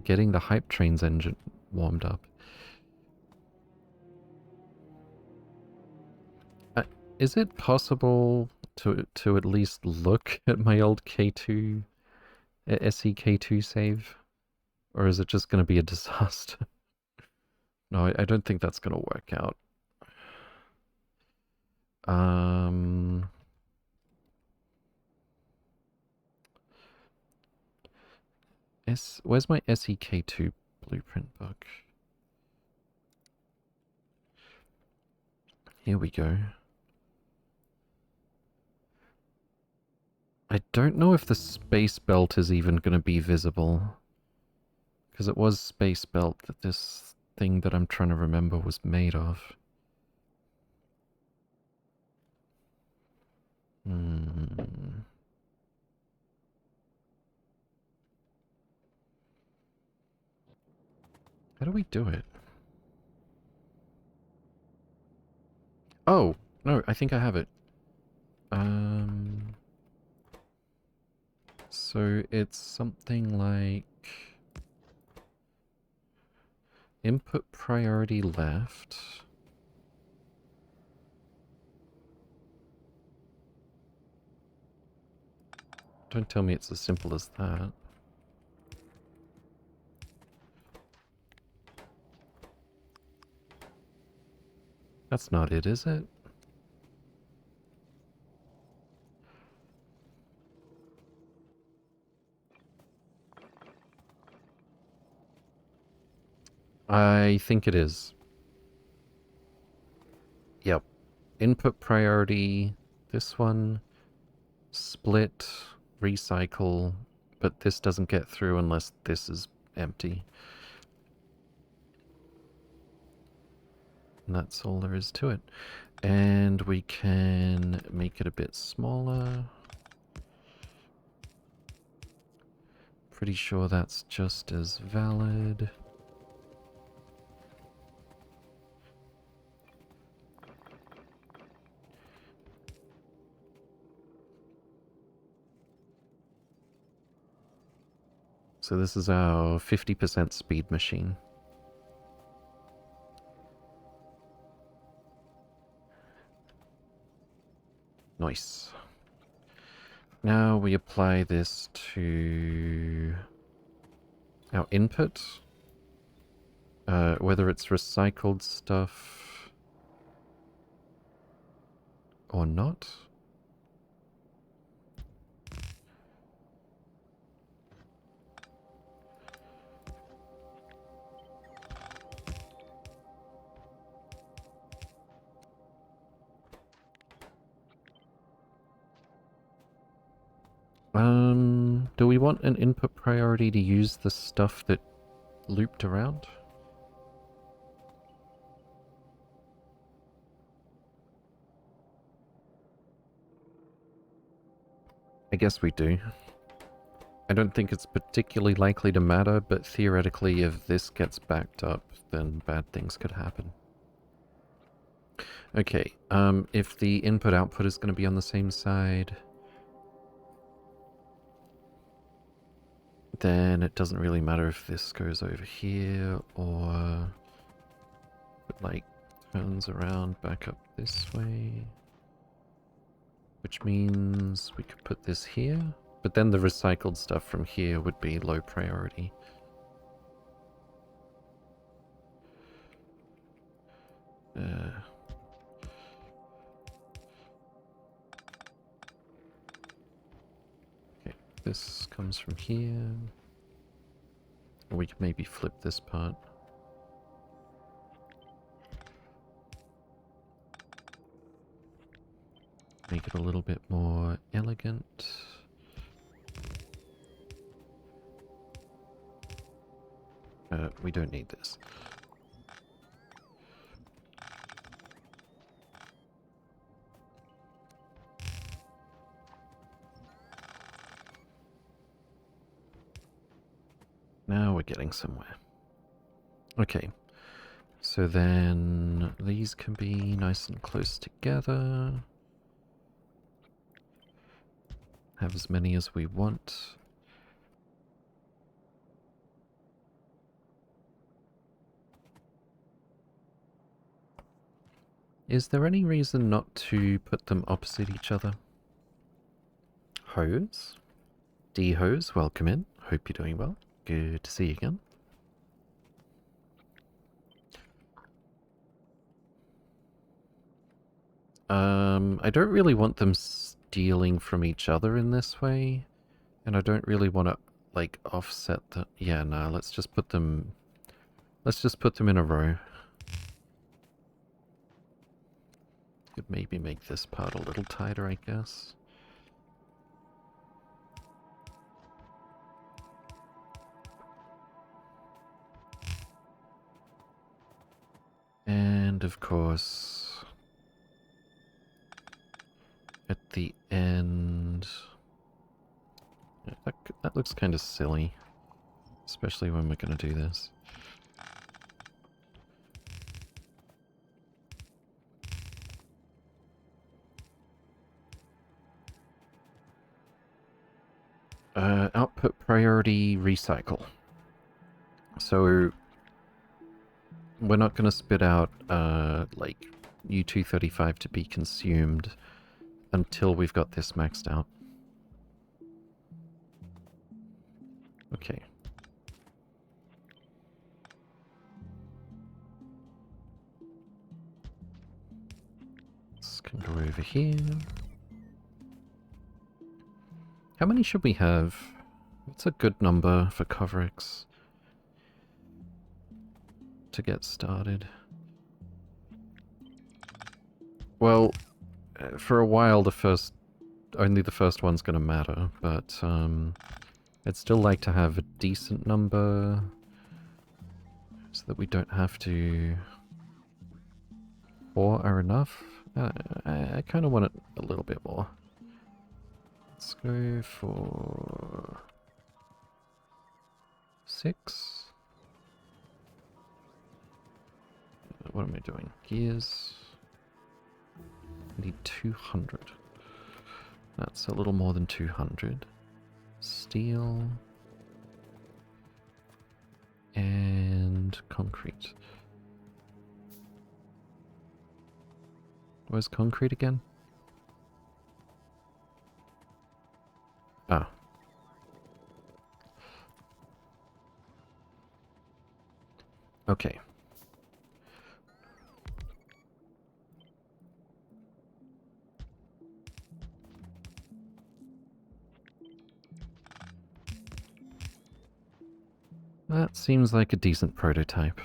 A: getting the Hype Trains engine warmed up. Is it possible to at least look at my old K2 SEK2 save? Or is it just going to be a disaster? No, I don't think that's going to work out. Where's my SEK2 blueprint book? Here we go. I don't know if the space belt is even going to be visible. Because it was space belt that this thing that I'm trying to remember was made of. How do we do it? Oh, no, I think I have it. So it's something like input priority left. Don't tell me it's as simple as that. That's not it, is it? I think it is. Yep. Input priority, this one, split, recycle, but this doesn't get through unless this is empty. And that's all there is to it. And we can make it a bit smaller. Pretty sure that's just as valid. So this is our 50% speed machine. Nice. Now we apply this to our input. Whether it's recycled stuff or not. Do we want an input priority to use the stuff that looped around? I guess we do. I don't think it's particularly likely to matter, but theoretically if this gets backed up, then bad things could happen. Okay, if the input-output is going to be on the same side, then it doesn't really matter if this goes over here or it, like, turns around back up this way. Which means we could put this here, but then the recycled stuff from here would be low priority. Okay, this comes from here. Or we could maybe flip this part. Make it a little bit more elegant. We don't need this. Now we're getting somewhere. Okay. So then these can be nice and close together. Have as many as we want. Is there any reason not to put them opposite each other? Hose? D-Hose, welcome in. Hope you're doing well. Good to see you again. I don't really want them stealing from each other in this way. And I don't really want to like offset the... Yeah, no, let's just put them... Let's just put them in a row. Could maybe make this part a little tighter, I guess. And of course, at the end... That looks kind of silly, especially when we're going to do this. Output priority recycle. So we're not going to spit out like U-235 to be consumed until we've got this maxed out. Okay. This can go over here. How many should we have? What's a good number for Coverix to get started? Well, for a while only the first one's gonna matter, but I'd still like to have a decent number so that we don't have to... 4 are enough? I kind of want it a little bit more. Let's go for 6. What am I doing? Gears. I need 200. That's a little more than 200. Steel. And concrete. Where's concrete again? Ah. Okay. That seems like a decent prototype.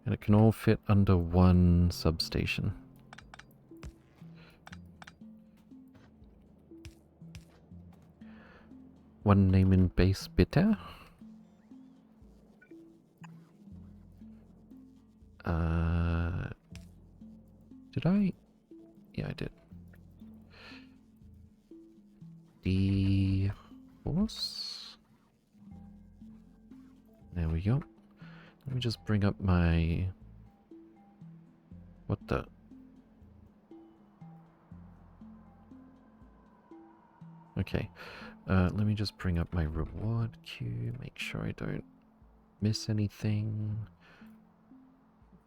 A: And it can all fit under one substation. One name in base bitter? Did I? Yeah, I did. The horse? There we go. Let me just bring up my... What the... Okay. Let me just bring up my reward queue, make sure I don't miss anything.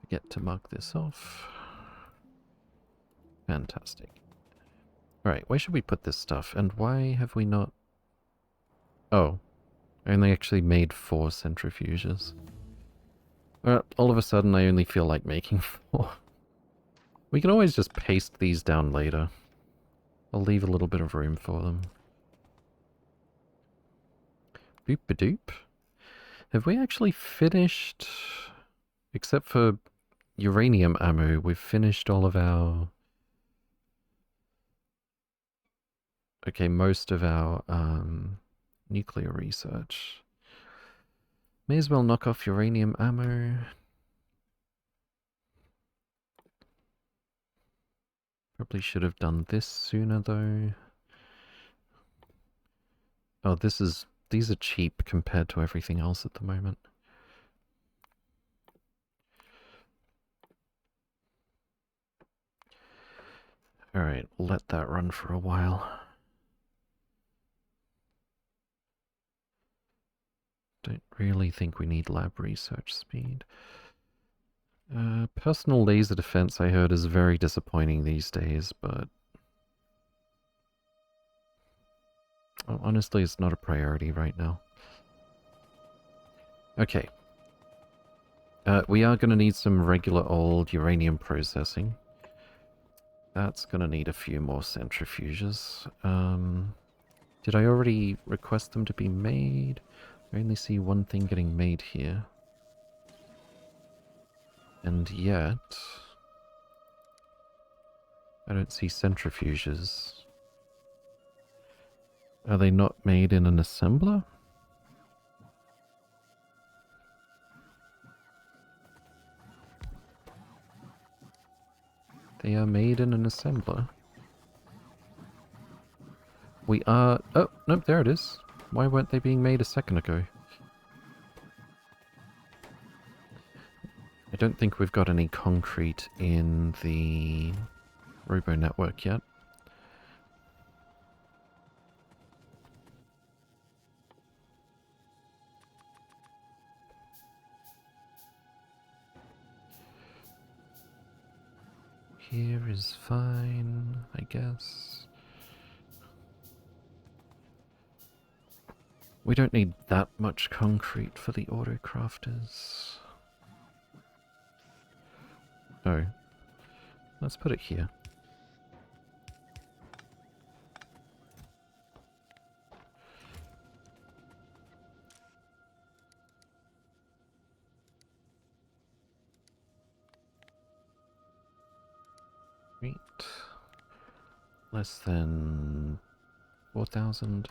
A: Forget to mark this off. Fantastic. Alright, where should we put this stuff? And why have we not... Oh. I only actually made 4 centrifuges. All of a sudden I only feel like making 4. We can always just paste these down later. I'll leave a little bit of room for them. Boop-a-doop. Have we actually finished... Except for uranium ammo, we've finished all of our... Okay, most of our nuclear research. May as well knock off uranium ammo. Probably should have done this sooner though. Oh, these are cheap compared to everything else at the moment. Alright, let that run for a while. Don't really think we need lab research speed. Personal laser defense, I heard, is very disappointing these days, but... honestly, it's not a priority right now. Okay. We are going to need some regular old uranium processing. That's going to need a few more centrifuges. Did I already request them to be made? I only see one thing getting made here. And yet... I don't see centrifuges. Are they not made in an assembler? They are made in an assembler. We are... Oh, nope, there it is. Why weren't they being made a second ago? I don't think we've got any concrete in the Robo network yet. Here is fine, I guess. We don't need that much concrete for the autocrafters. Oh. Let's put it here. Right. Less than 4,000.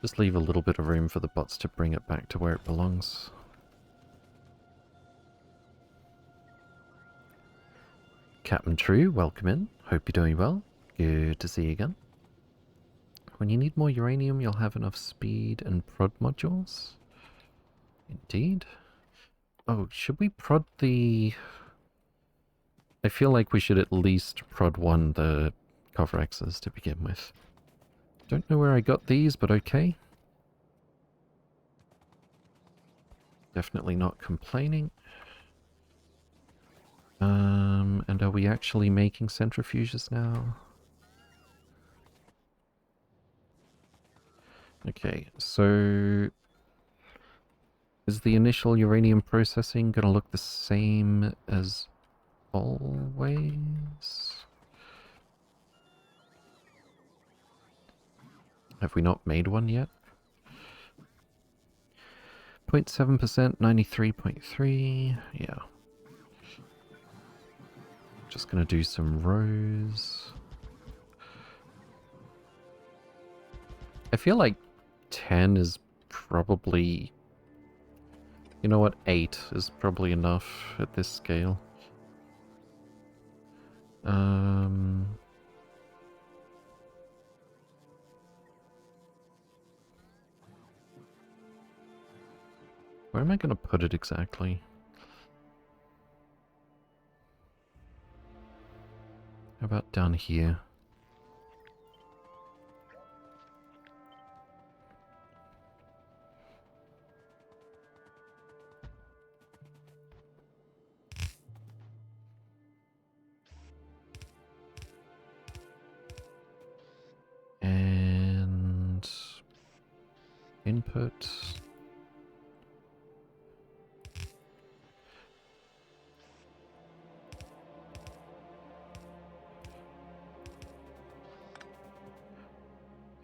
A: Just leave a little bit of room for the bots to bring it back to where it belongs. Captain True, welcome in. Hope you're doing well. Good to see you again. When you need more uranium, you'll have enough speed and prod modules. Indeed. Oh, should we prod the... I feel like we should at least prod one the Covrexes to begin with. Don't know where I got these, but okay. Definitely not complaining. And are we actually making centrifuges now? Okay, so... Is the initial uranium processing gonna look the same as always? Have we not made one yet? 0.7%, 93.3, yeah. Just gonna do some rows. I feel like 10 is probably... You know what, 8 is probably enough at this scale. Where am I gonna put it exactly? How about down here? And input.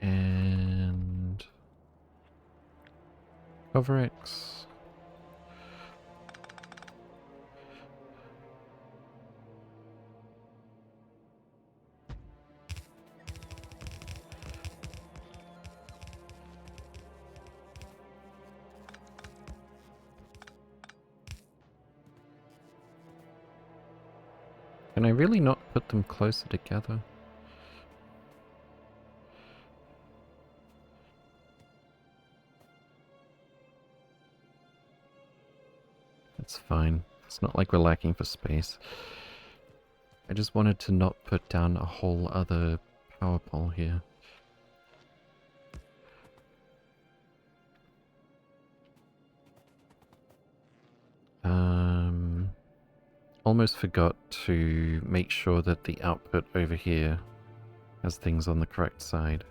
A: And Coverx. Can I really not put them closer together? It's fine. It's not like we're lacking for space. I just wanted to not put down a whole other power pole here. Almost forgot to make sure that the output over here has things on the correct side.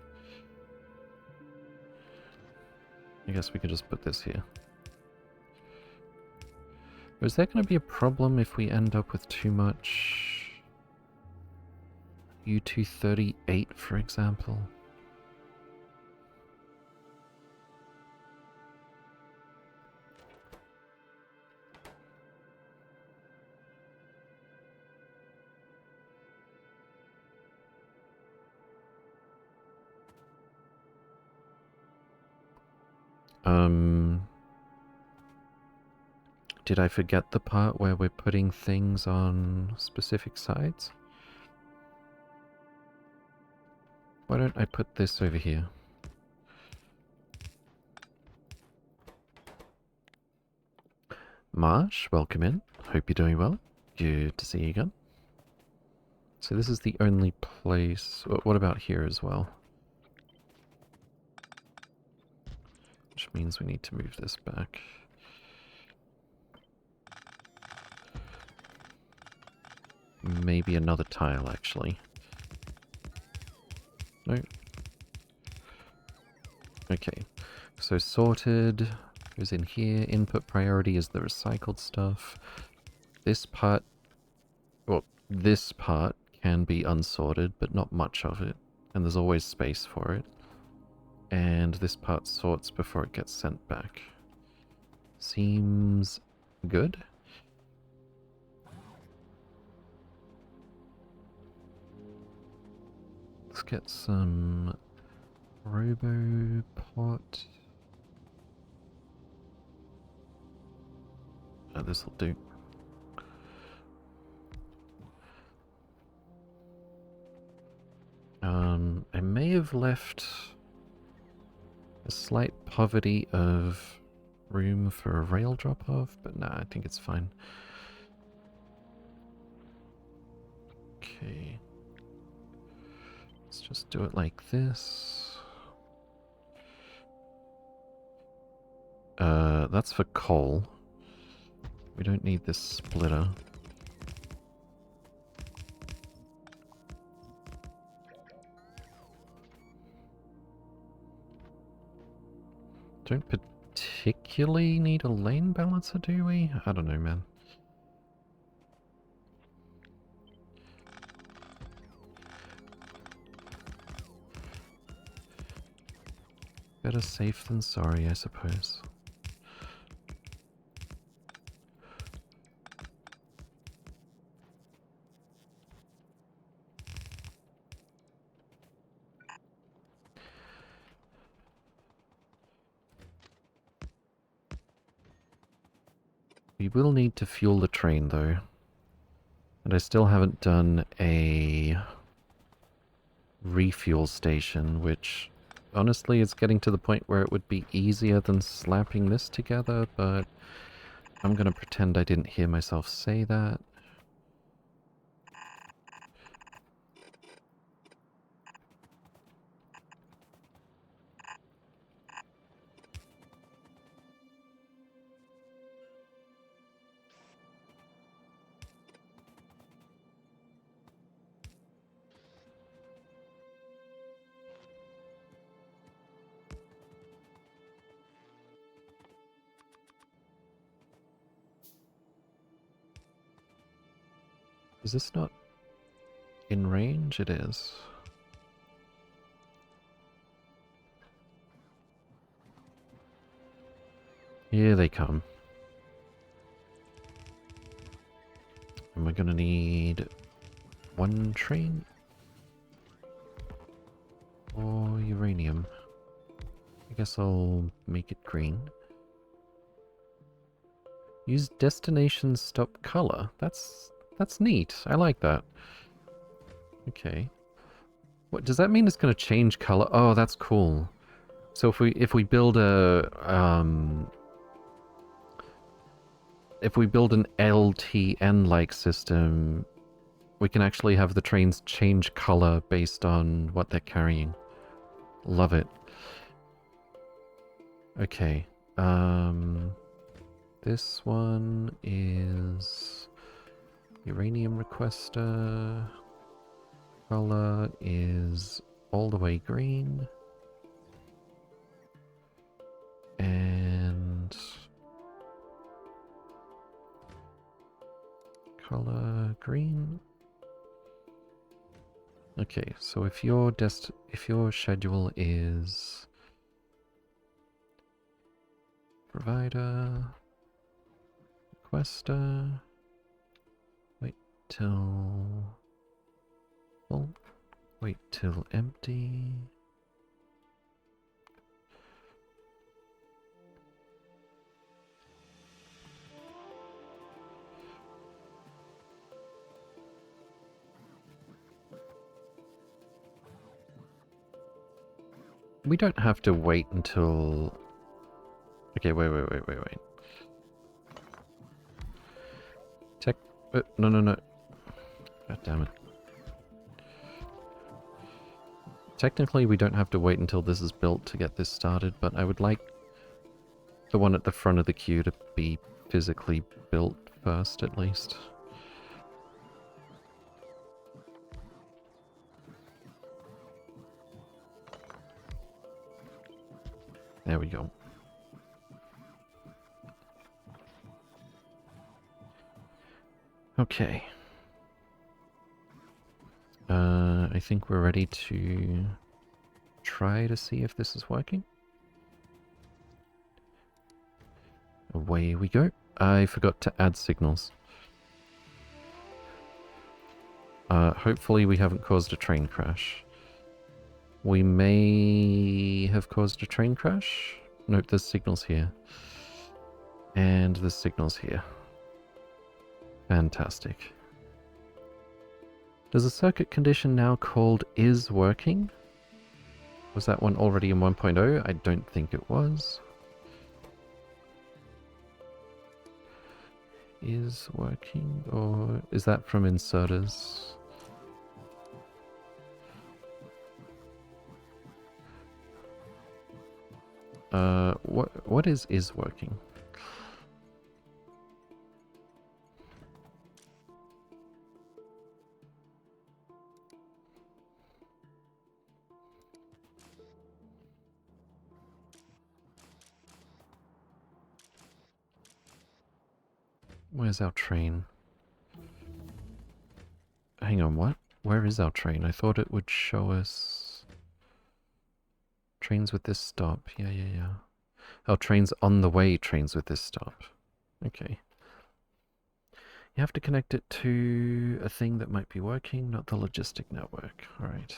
A: I guess we could just put this here. But is there going to be a problem if we end up with too much U-238, for example? Did I forget the part where we're putting things on specific sides? Why don't I put this over here? Marsh, welcome in. Hope you're doing well. Good to see you again. So this is the only place... What about here as well? Which means we need to move this back. Maybe another tile, actually. No. Okay. So sorted is in here. Input priority is the recycled stuff. This part... Well, this part can be unsorted, but not much of it. And there's always space for it. And this part sorts before it gets sent back. Seems good. Let's get some Robopot. Oh, this'll do. I may have left a slight poverty of room for a rail drop-off, but nah, I think it's fine. Okay. Let's just do it like this. That's for coal. We don't need this splitter. Don't particularly need a lane balancer, do we? I don't know, man. Better safe than sorry, I suppose. We will need to fuel the train, though. And I still haven't done a refuel station, which honestly is getting to the point where it would be easier than slapping this together, but I'm gonna pretend I didn't hear myself say that. Is this not in range? It is. Here they come. And we're gonna need one train or uranium. I guess I'll make it green. Use destination stop color. That's neat. I like that. Okay. What does that mean? It's going to change color? Oh, that's cool. So if we build a if we build an LTN-like system, we can actually have the trains change color based on what they're carrying. Love it. Okay. This one is uranium requester. Color is all the way green. And color green. Okay, so if your schedule is provider, requester, wait till full, wait till empty. We don't have to wait until... Okay, wait. No. God damn it. Technically, we don't have to wait until this is built to get this started, but I would like the one at the front of the queue to be physically built first, at least. There we go. Okay. I think we're ready to try to see if this is working. Away we go. I forgot to add signals. Hopefully we haven't caused a train crash. We may have caused a train crash. Nope, there's signals here. And there's signals here. Fantastic. Does a circuit condition now called is working? Was that one already in 1.0? I don't think it was. Is working, or is that from inserters? What is working? Where's our train? Hang on, what? Where is our train? I thought it would show us... Trains with this stop. Yeah. Oh, trains on the way, trains with this stop. Okay. You have to connect it to a thing that might be working, not the logistic network. Alright.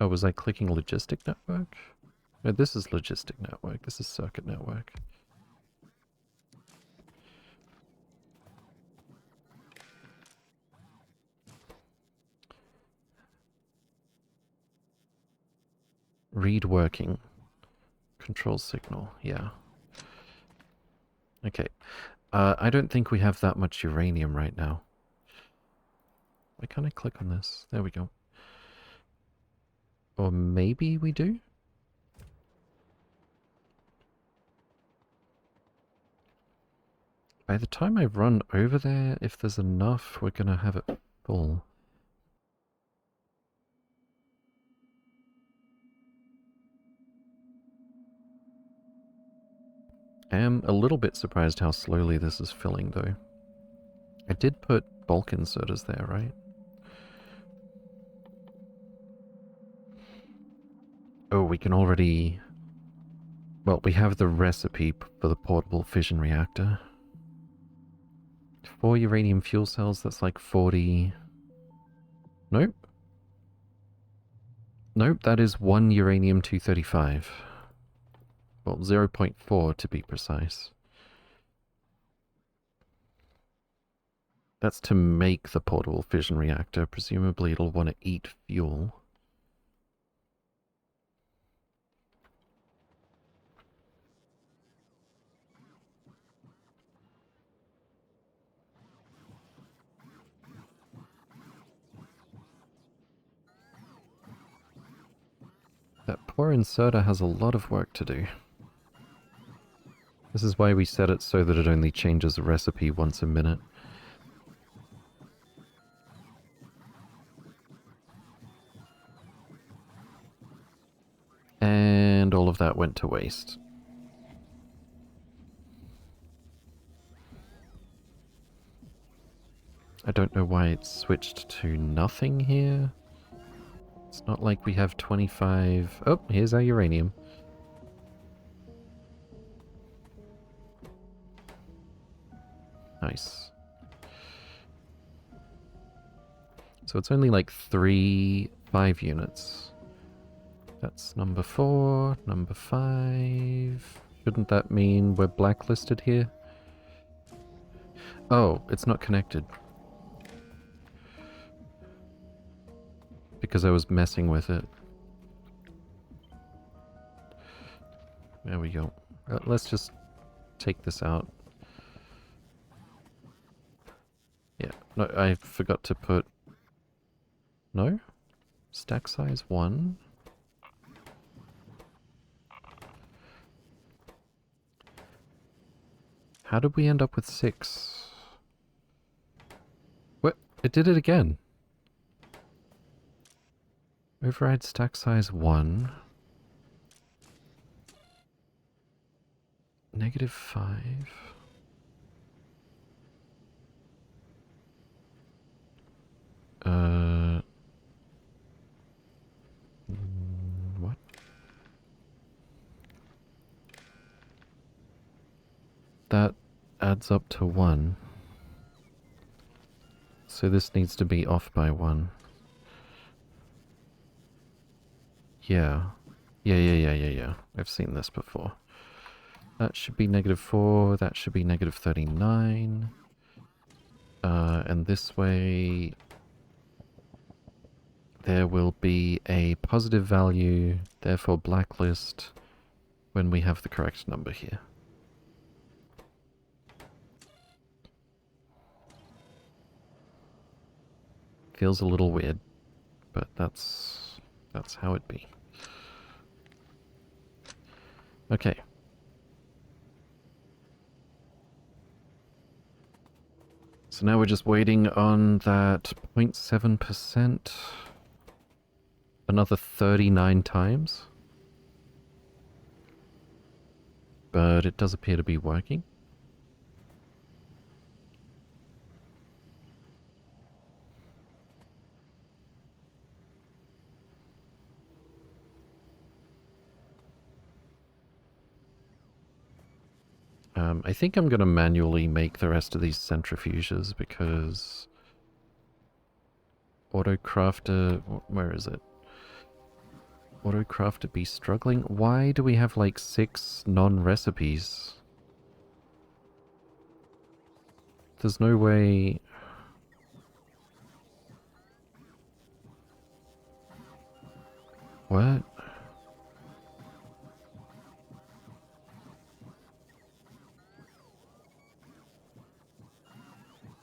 A: Oh, was I clicking logistic network? No, this is logistic network. This is circuit network. Read working. Control signal, yeah. Okay. I don't think we have that much uranium right now. Why can't I click on this? There we go. Or maybe we do? By the time I run over there, if there's enough, we're gonna have it full. I am a little bit surprised how slowly this is filling, though. I did put bulk inserters there, right? Oh, we can already... Well, we have the recipe for the portable fission reactor. 4 uranium fuel cells, that's like 40... Nope. Nope, that is 1 uranium-235. Well, 0.4 to be precise. That's to make the portable fission reactor. Presumably it'll want to eat fuel. That poor inserter has a lot of work to do. This is why we set it so that it only changes the recipe once a minute. And all of that went to waste. I don't know why it switched to nothing here. It's not like we have 25... Oh, here's our uranium. Nice. So it's only like 5 units. That's number 4, number 5. Shouldn't that mean we're blacklisted here? Oh, it's not connected. Because I was messing with it. There we go. Let's just take this out. Yeah, no, I forgot to put... No? Stack size 1. How did we end up with 6? What? It did it again. Override stack size 1. -5. What? That adds up to 1. So this needs to be off by 1. Yeah. Yeah. I've seen this before. That should be -4, that should be -39. And this way... there will be a positive value, therefore blacklist, when we have the correct number here. Feels a little weird, but that's how it be. Okay. So now we're just waiting on that 0.7%. Another 39 times. But it does appear to be working. I think I'm going to manually make the rest of these centrifuges because... Autocrafter... where is it? Autocrafter be struggling? Why do we have like 6 non-recipes? There's no way... What?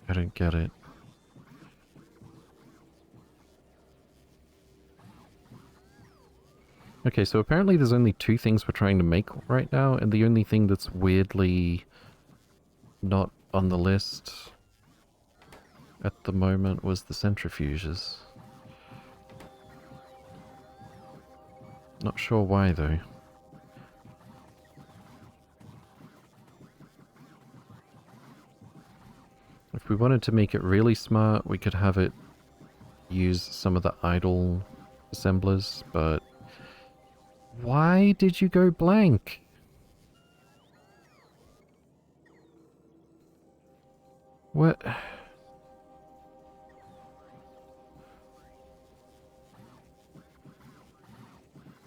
A: I don't get it. Okay, so apparently there's only 2 things we're trying to make right now, and the only thing that's weirdly not on the list at the moment was the centrifuges. Not sure why, though. If we wanted to make it really smart, we could have it use some of the idle assemblers, but... Why did you go blank? What?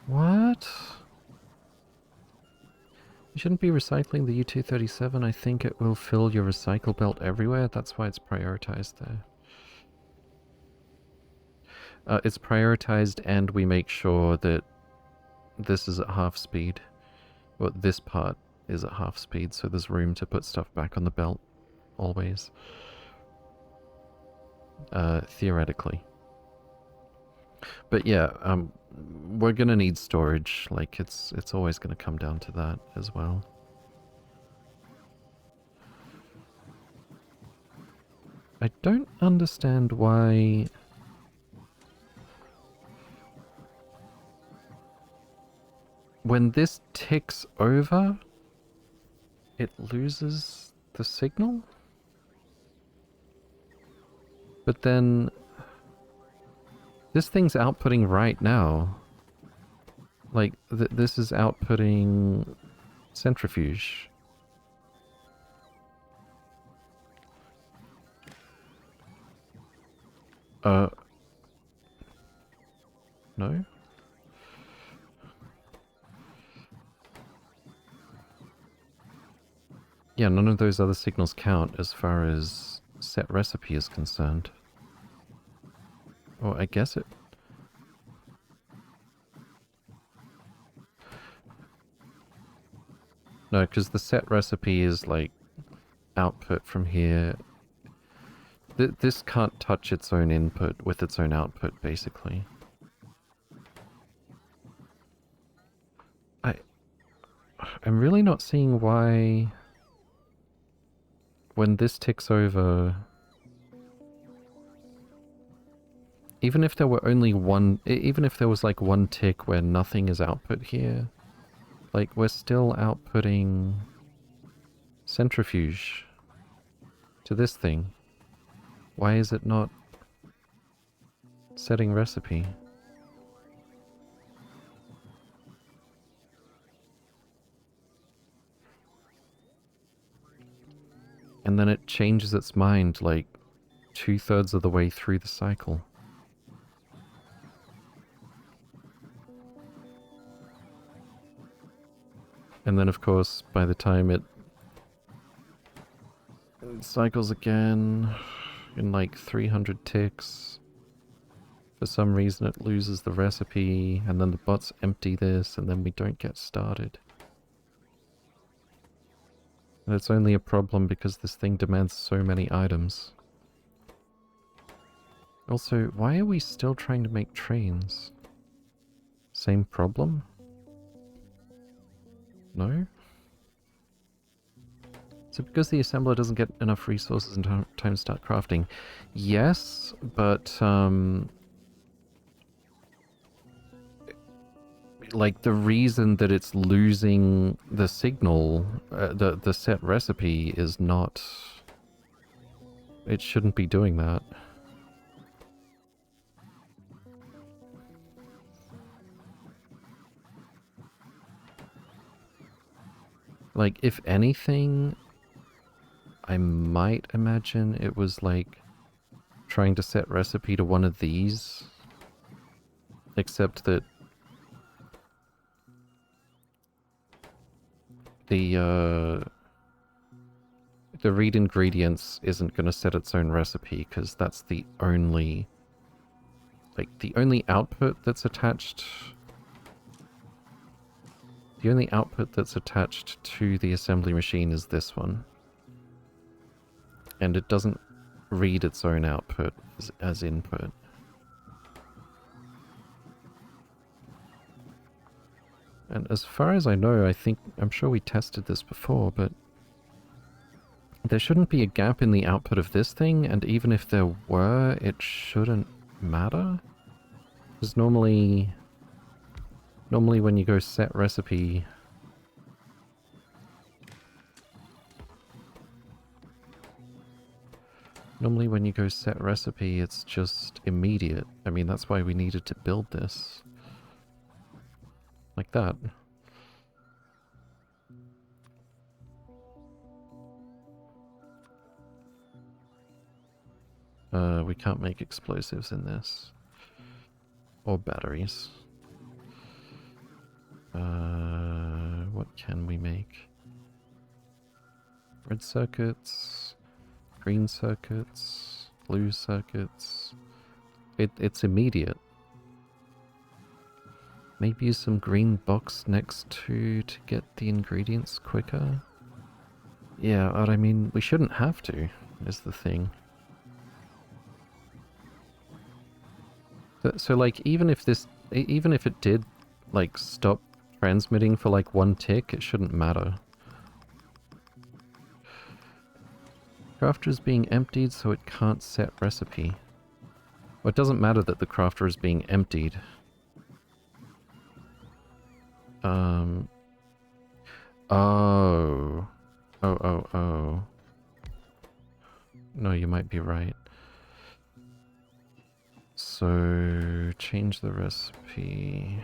A: What? You shouldn't be recycling the U-237. I think it will fill your recycle belt everywhere. That's why it's prioritized there. It's prioritized, and we make sure that this is at half speed. Well, this part is at half speed, so there's room to put stuff back on the belt, always. Theoretically. But yeah, we're gonna need storage. Like, it's always gonna come down to that as well. I don't understand why... When this ticks over, it loses the signal? But then... This thing's outputting right now. Like, this is outputting centrifuge. No? Yeah, none of those other signals count as far as set recipe is concerned. Oh, I guess it... No, because the set recipe is like output from here. This can't touch its own input with its own output, basically. I'm really not seeing why when this ticks over, even if there were only one, even if there was like one tick where nothing is output here, like we're still outputting centrifuge to this thing. Why is it not setting recipe? And then it changes its mind like 2/3 of the way through the cycle. And then of course, by the time it cycles again in like 300 ticks, for some reason it loses the recipe, and then the bots empty this, and then we don't get started. And it's only a problem because this thing demands so many items. Also, why are we still trying to make trains? Same problem? No? So because the assembler doesn't get enough resources in time to start crafting? Yes, but like the reason that it's losing the signal, the set recipe is not... It shouldn't be doing that. Like, if anything, I might imagine it was like trying to set recipe to one of these, except that the read ingredients isn't going to set its own recipe, because that's the only, like, the only output that's attached. The only output that's attached to the assembly machine is this one. And it doesn't read its own output as input. And as far as I know, I'm sure we tested this before, but there shouldn't be a gap in the output of this thing, and even if there were, it shouldn't matter. Because normally when you go set recipe, it's just immediate. I mean, that's why we needed to build this. Like that. We can't make explosives in this. Or batteries. What can we make? Red circuits, green circuits, blue circuits. It's immediate. Maybe use some green box next to get the ingredients quicker. Yeah, but I mean, we shouldn't have to, is the thing. So like, even if it did, like, stop transmitting for like one tick, it shouldn't matter. Crafter is being emptied, so it can't set recipe. Well, it doesn't matter that the crafter is being emptied. Oh. Oh. No, you might be right. So, change the recipe.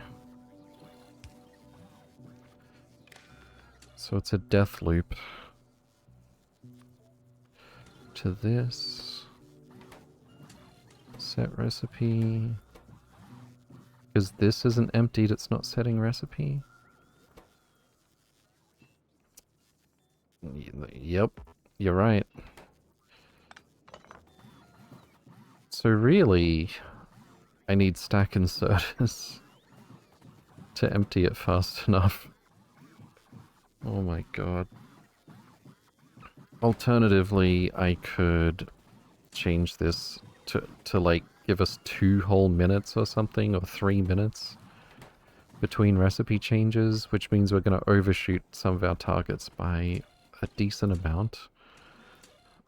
A: So it's a death loop. To this. Set recipe. Because this isn't emptied, it's not setting recipe. Yep, you're right. So really, I need stack inserters to empty it fast enough. Oh my god. Alternatively, I could change this to like give us 2 whole minutes or something, or 3 minutes between recipe changes, which means we're going to overshoot some of our targets by a decent amount.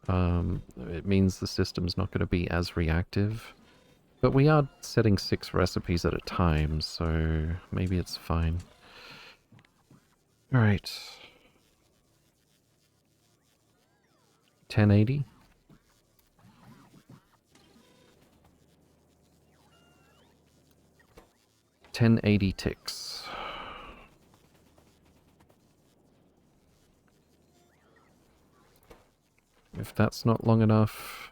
A: It means the system's not going to be as reactive. But we are setting 6 recipes at a time, so maybe it's fine. Alright. 1080? $10.80 ticks. If that's not long enough,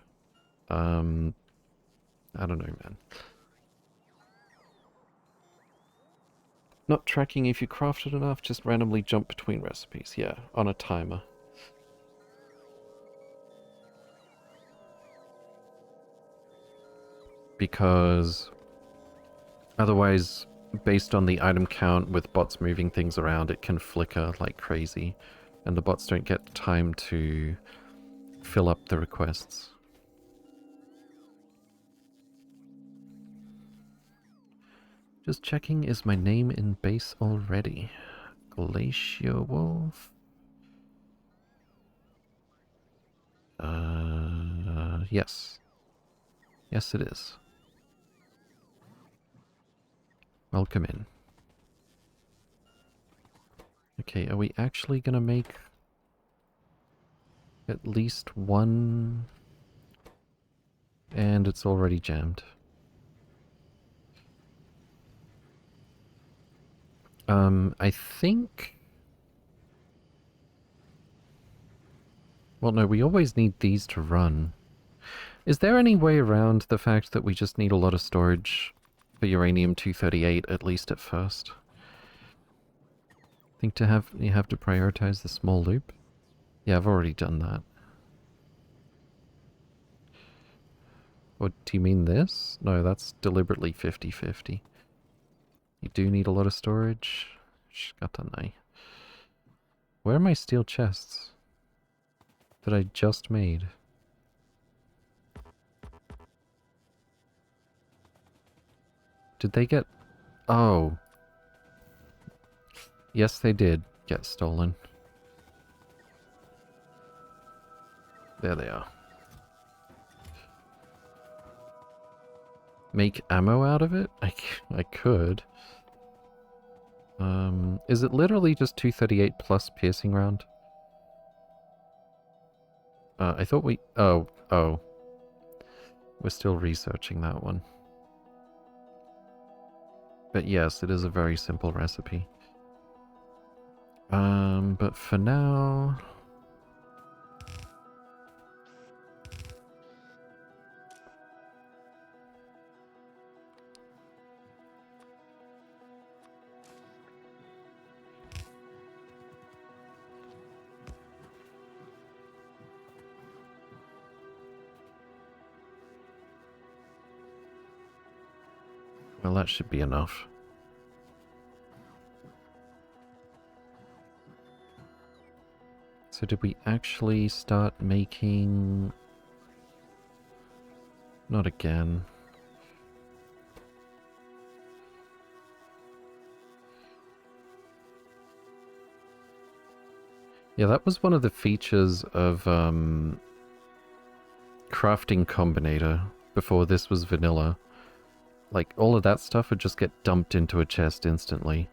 A: I don't know, man. Not tracking if you crafted enough, just randomly jump between recipes. Yeah, on a timer. Because otherwise, based on the item count with bots moving things around, it can flicker like crazy, and the bots don't get time to fill up the requests. Just checking, is my name in base already? Glacier Wolf? Yes. Yes, it is. Welcome in. Okay, are we actually gonna make at least one? And it's already jammed. I think... Well, no, we always need these to run. Is there any way around the fact that we just need a lot of storage for uranium-238, at least at first? I think you have to prioritize the small loop? Yeah, I've already done that. What, do you mean this? No, that's deliberately 50-50. You do need a lot of storage? Shikatanai. Where are my steel chests that I just made? Did they get... Oh. Yes, they did get stolen. There they are. Make ammo out of it? I could. Is it literally just 238 plus piercing round? I thought we... Oh. We're still researching that one. But yes, it is a very simple recipe. But for now... Well, that should be enough. So did we actually start making... Not again. Yeah, that was one of the features of Crafting Combinator before this was vanilla. Like, all of that stuff would just get dumped into a chest instantly.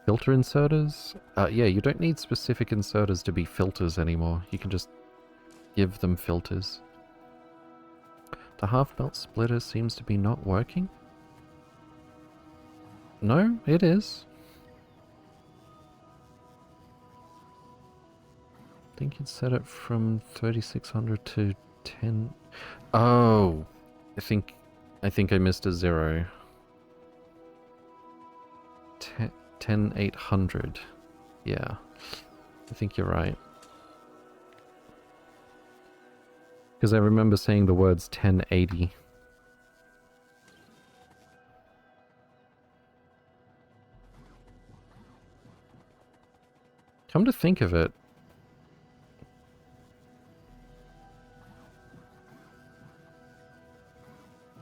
A: Filter inserters? Yeah, you don't need specific inserters to be filters anymore. You can just give them filters. The half-belt splitter seems to be not working? No, it is. I think you'd set it from 3600 to 10... Oh! I think I missed a 0. 10800. Yeah. I think you're right. Because I remember saying the words 1080. Come to think of it,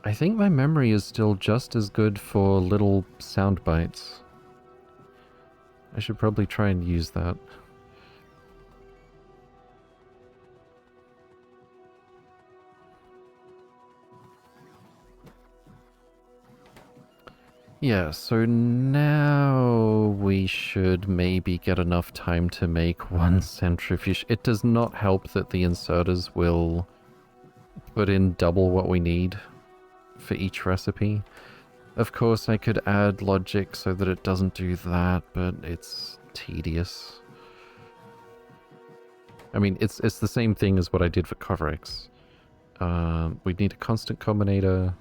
A: I think my memory is still just as good for little sound bites. I should probably try and use that. Yeah, so now we should maybe get enough time to make one centrifuge. It does not help that the inserters will put in double what we need for each recipe. Of course, I could add logic so that it doesn't do that, but it's tedious. I mean, it's the same thing as what I did for Coverx. We need a constant combinator.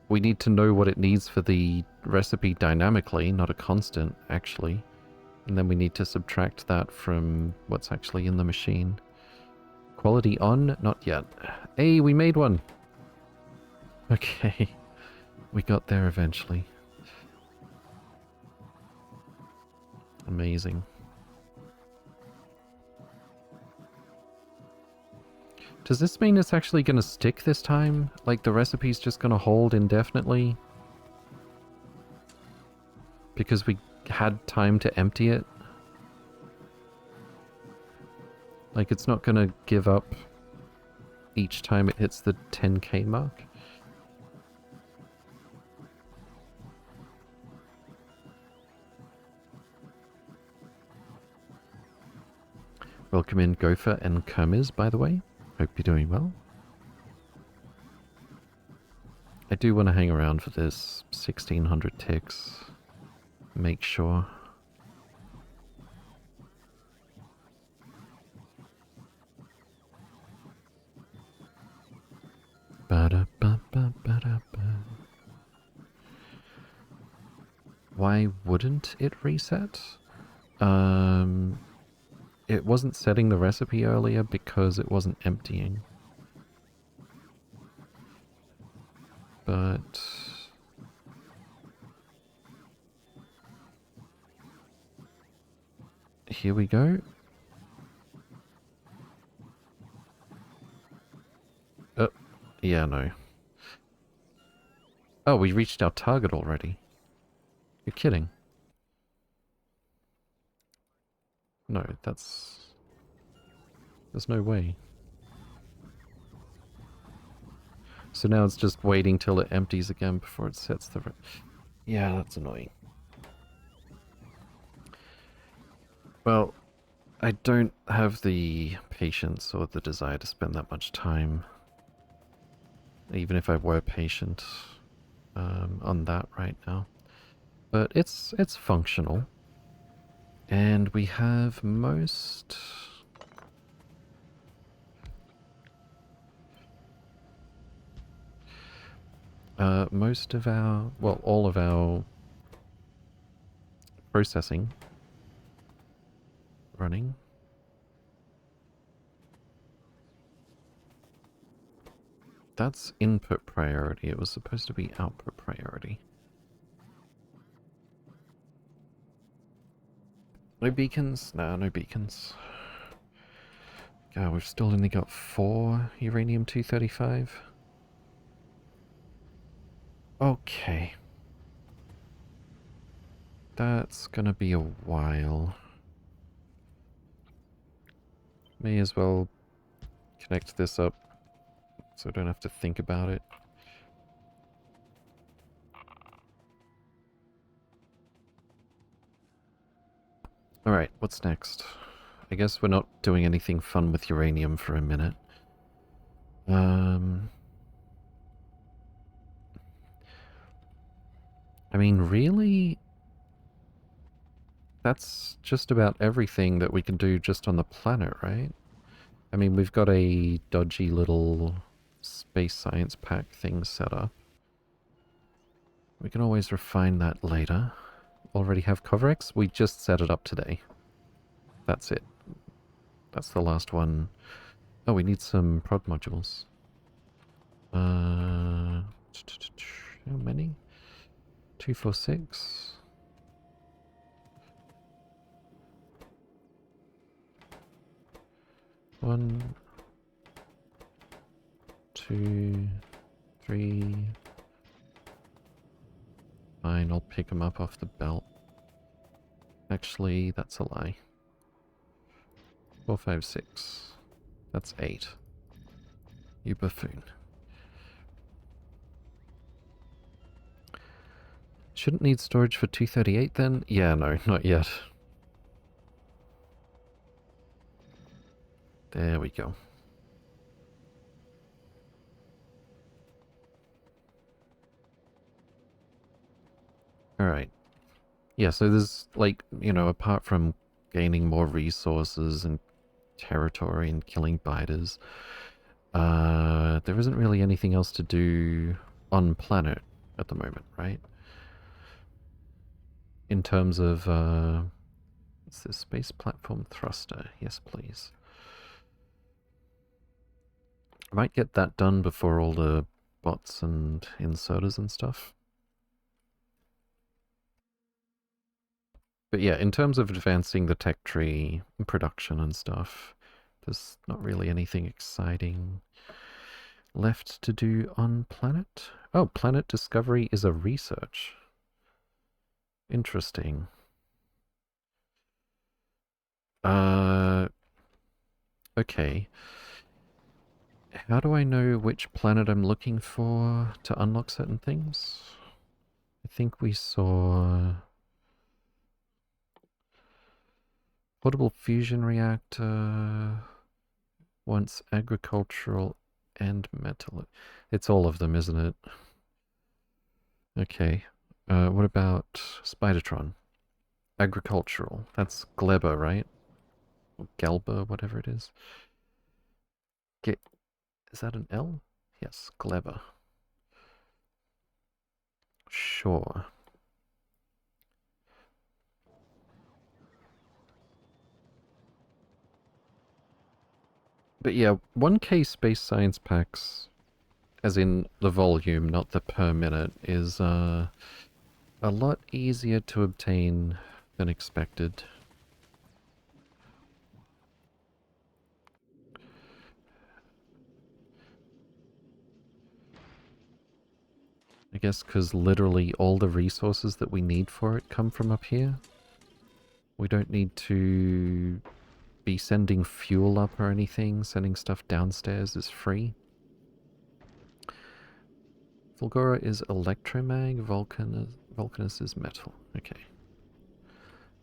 A: We need to know what it needs for the recipe dynamically, not a constant, actually. And then we need to subtract that from what's actually in the machine. Quality on? Not yet. Hey, we made one! Okay. We got there eventually. Amazing. Does this mean it's actually going to stick this time? Like the recipe's just going to hold indefinitely? Because we had time to empty it? Like it's not going to give up each time it hits the 10k mark? Welcome in Gopher and Kermiz, by the way. Hope you're doing well. I do want to hang around for this 1600 ticks. Make sure. Why wouldn't it reset? It wasn't setting the recipe earlier because it wasn't emptying. But... here we go. Oh, yeah, no. Oh, we reached our target already. You're kidding. No, that's... there's no way. So now it's just waiting till it empties again before it sets the... yeah, that's annoying. Well, I don't have the patience or the desire to spend that much time, even if I were patient, on that right now. But it's functional. And we have most... most of our... well, all of our processing running. That's input priority. It was supposed to be output priority. No beacons? Nah, no beacons. God, we've still only got 4 uranium-235. Okay. That's gonna be a while. May as well connect this up so I don't have to think about it. Alright, what's next? I guess we're not doing anything fun with uranium for a minute. I mean, really? That's just about everything that we can do just on the planet, right? I mean, we've got a dodgy little space science pack thing set up. We can always refine that later. Already have Coverx? We just set it up today. That's it. That's the last one. Oh, we need some prod modules. How many? 246. 1, 2, 3. Fine, I'll pick them up off the belt. Actually, that's a lie. 4, 5, 6. That's 8. You buffoon. Shouldn't need storage for 238 then? Yeah, no, not yet. There we go. Alright. Yeah, so there's, like, you know, apart from gaining more resources and territory and killing biters, there isn't really anything else to do on planet at the moment, right? In terms of, what's this? Space platform thruster. Yes, please. I might get that done before all the bots and inserters and stuff. But yeah, in terms of advancing the tech tree and production and stuff, there's not really anything exciting left to do on planet. Oh, planet discovery is a research. Interesting. Okay. How do I know which planet I'm looking for to unlock certain things? I think we saw portable fusion reactor, once agricultural and metal. It's all of them, isn't it? Okay. What about Spidertron? Agricultural. That's Gleba, right? Or Galba, whatever it is. Is that an L? Yes, Gleba. Sure. But yeah, 1K space science packs, as in the volume, not the per minute, is a lot easier to obtain than expected. I guess because literally all the resources that we need for it come from up here. We don't need to be sending fuel up or anything. Sending stuff downstairs is free. Fulgora is electromag, Vulcanus is metal. Okay.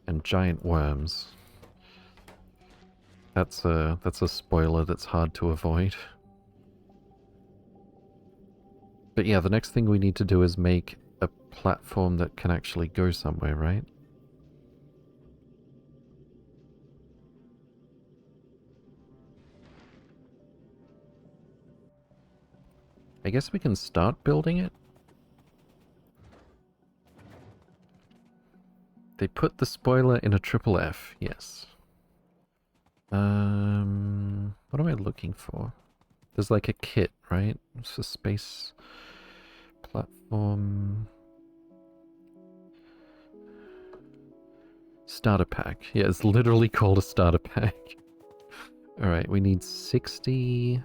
A: And giant worms. That's a spoiler that's hard to avoid. But yeah, the next thing we need to do is make a platform that can actually go somewhere, right? I guess we can start building it. They put the spoiler in a triple F, yes. What am I looking for? There's like a kit, right? It's a space platform. Starter pack. Yeah, it's literally called a starter pack. Alright, we need 60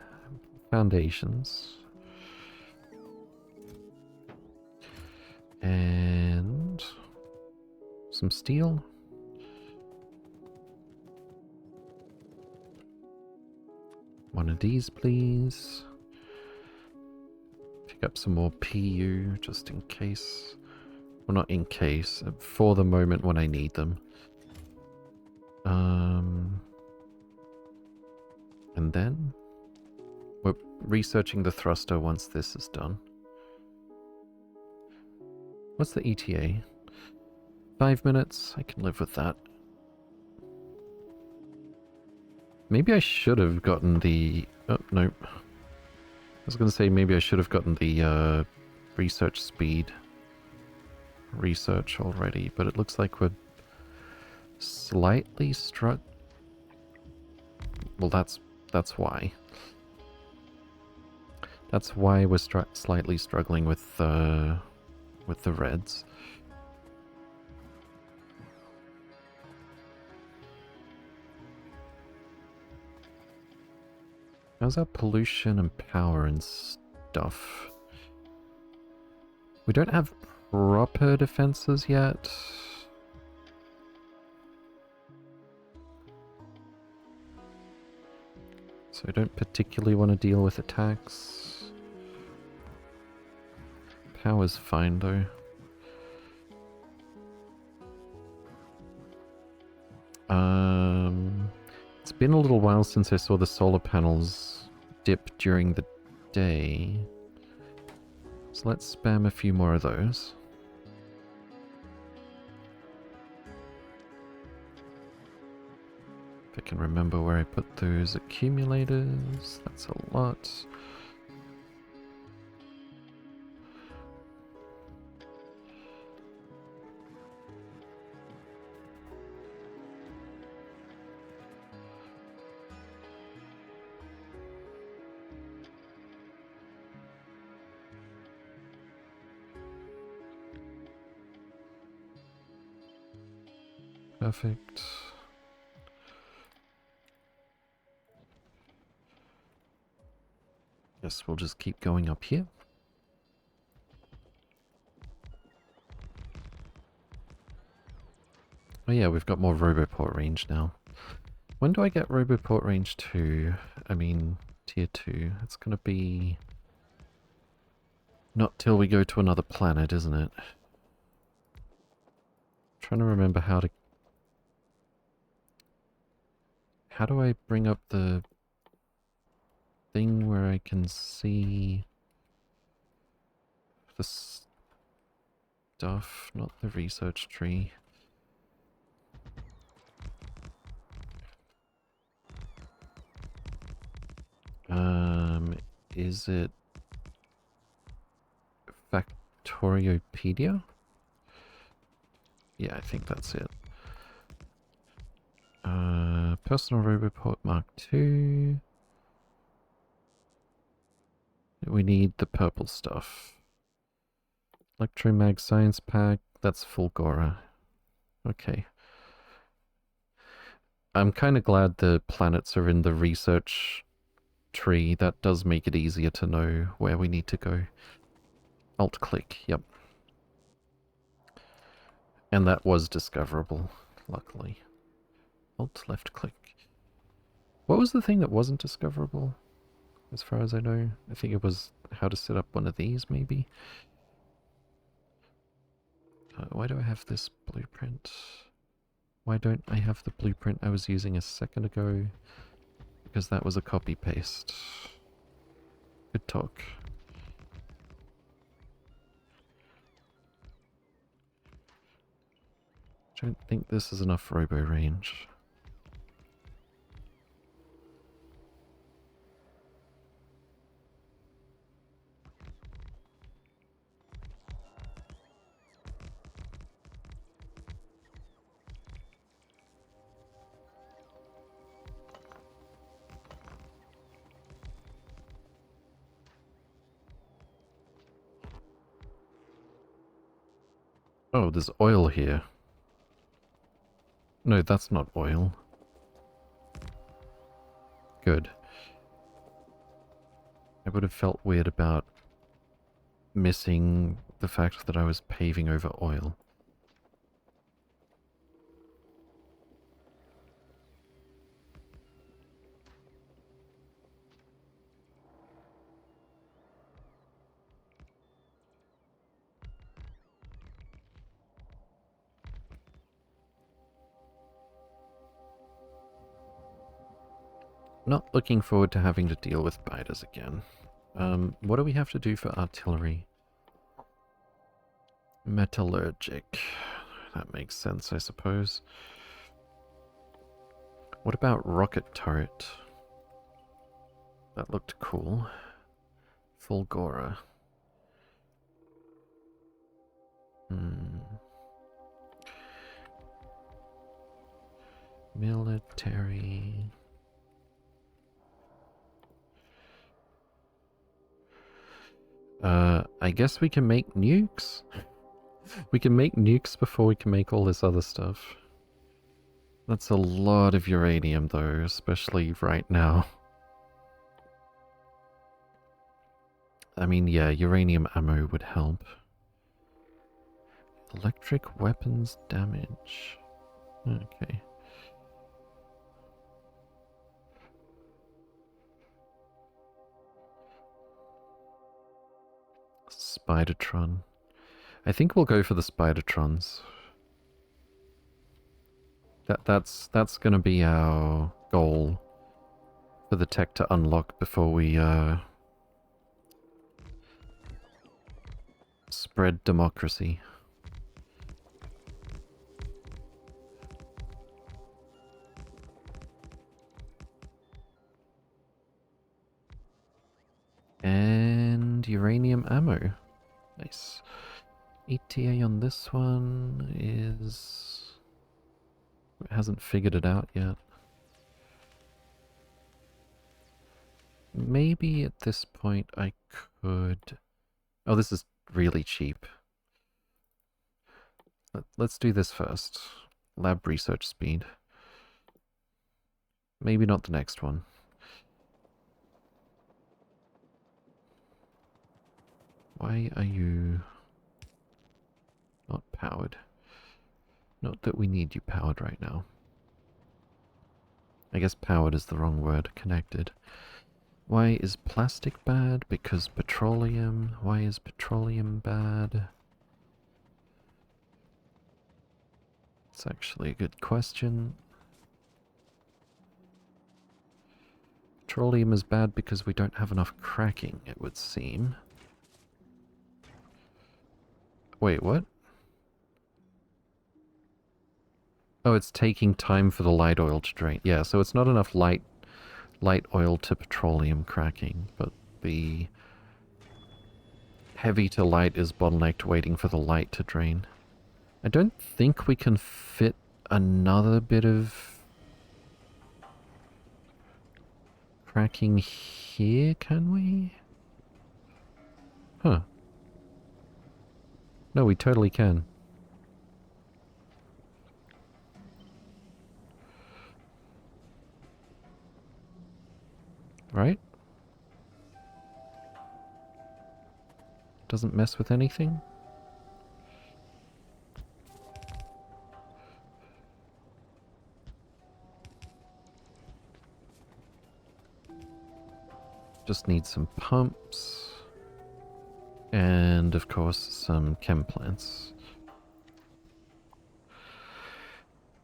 A: foundations. And some steel. One of these, please. Pick up some more PU, just in case. Well, not in case, for the moment when I need them. And then we're researching the thruster once this is done. What's the ETA? 5 minutes? I can live with that. Maybe I should have gotten the... Oh, no. I was going to say maybe I should have gotten the research speed research already, but it looks like we're slightly struck... Well, that's why. That's why we're slightly struggling with the reds. How's our pollution and power and stuff? We don't have proper defenses yet. So I don't particularly want to deal with attacks. Power's fine though. It's been a little while since I saw the solar panels dip during the day. So let's spam a few more of those. If I can remember where I put those accumulators, that's a lot. Perfect. Guess we'll just keep going up here. Oh yeah, we've got more Roboport range now. When do I get Roboport range 2? I mean, tier 2. It's gonna be... not till we go to another planet, isn't it? Trying to remember how to... How do I bring up the thing where I can see the stuff, not the research tree. Is it Factoriopedia? Yeah, I think that's it. Personal Roboport Mark II. We need the purple stuff. Electromag Science Pack, that's Fulgora. Okay. I'm kind of glad the planets are in the research tree. That does make it easier to know where we need to go. Alt-click, yep. And that was discoverable, luckily. Alt-left-click. What was the thing that wasn't discoverable? As far as I know, I think it was how to set up one of these, maybe. Why do I have this blueprint? Why don't I have the blueprint I was using a second ago? Because that was a copy-paste. Good talk. I don't think this is enough robo range. Oh, there's oil here. No, that's not oil. Good. I would have felt weird about missing the fact that I was paving over oil. Not looking forward to having to deal with biters again. What do we have to do for artillery? Metallurgic. That makes sense, I suppose. What about rocket turret? That looked cool. Fulgora. Military... I guess we can make nukes? We can make nukes before we can make all this other stuff. That's a lot of uranium though, especially right now. I mean, yeah, uranium ammo would help. Electric weapons damage. Okay. Spidertron. I think we'll go for the Spidertrons. That's gonna be our goal for the tech to unlock before we spread democracy. And uranium ammo. Nice. ETA on this one is... It hasn't figured it out yet. Maybe at this point I could... Oh, this is really cheap. Let's do this first. Lab research speed. Maybe not the next one. Why are you not powered? Not that we need you powered right now. I guess powered is the wrong word. Connected. Why is plastic bad? Because petroleum. Why is petroleum bad? It's actually a good question. Petroleum is bad because we don't have enough cracking, it would seem. Wait, what? Oh, it's taking time for the light oil to drain. Yeah, so it's not enough light oil to petroleum cracking, but the heavy to light is bottlenecked waiting for the light to drain. I don't think we can fit another bit of cracking here, can we? Huh. No, we totally can. Right? Doesn't mess with anything? Just need some pumps. And, of course, some chem plants.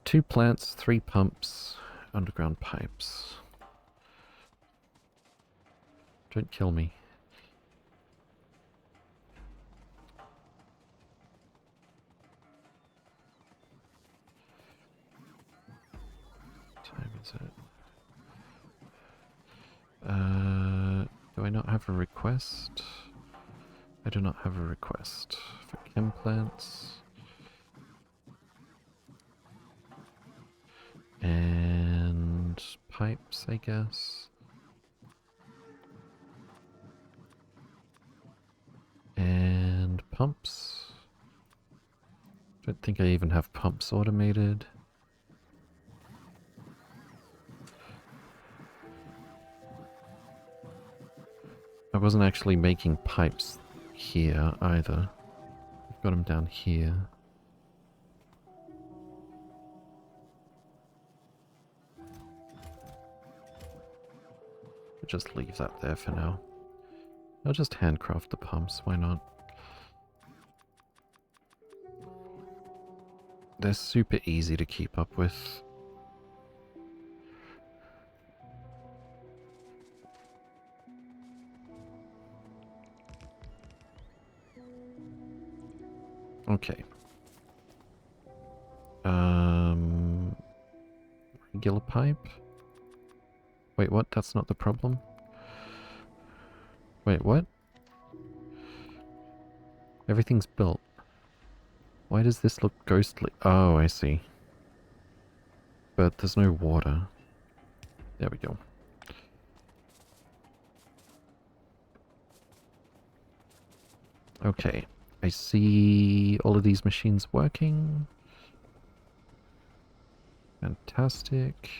A: 2 plants, 3 pumps, underground pipes. Don't kill me. What time is it? Do I not have a request? I do not have a request for chem plants. And pipes, I guess. And pumps. Don't think I even have pumps automated. I wasn't actually making pipes here either. I've got them down here. I'll just leave that there for now. I'll just handcraft the pumps, why not? They're super easy to keep up with. Okay. Regular pipe? Wait, what? That's not the problem? Wait, what? Everything's built. Why does this look ghostly? Oh, I see. But there's no water. There we go. Okay. I see all of these machines working. Fantastic.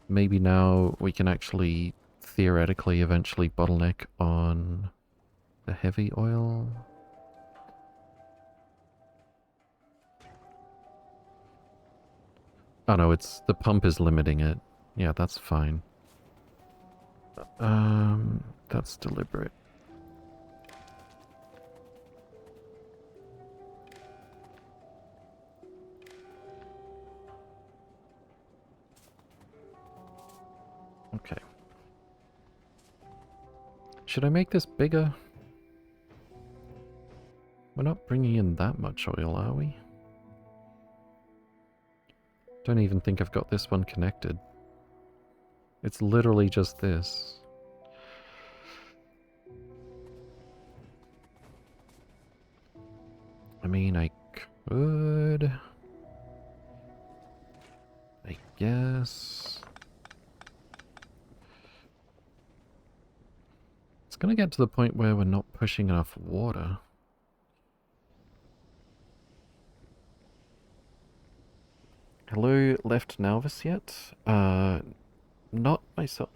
A: Maybe now we can actually theoretically eventually bottleneck on the heavy oil. Oh no, it's the pump is limiting it. Yeah, that's fine. That's deliberate. Okay. Should I make this bigger? We're not bringing in that much oil, are we? Don't even think I've got this one connected. It's literally just this. I mean, I could... I guess... It's gonna get to the point where we're not pushing enough water. Hello, left Nalvis yet? Not myself.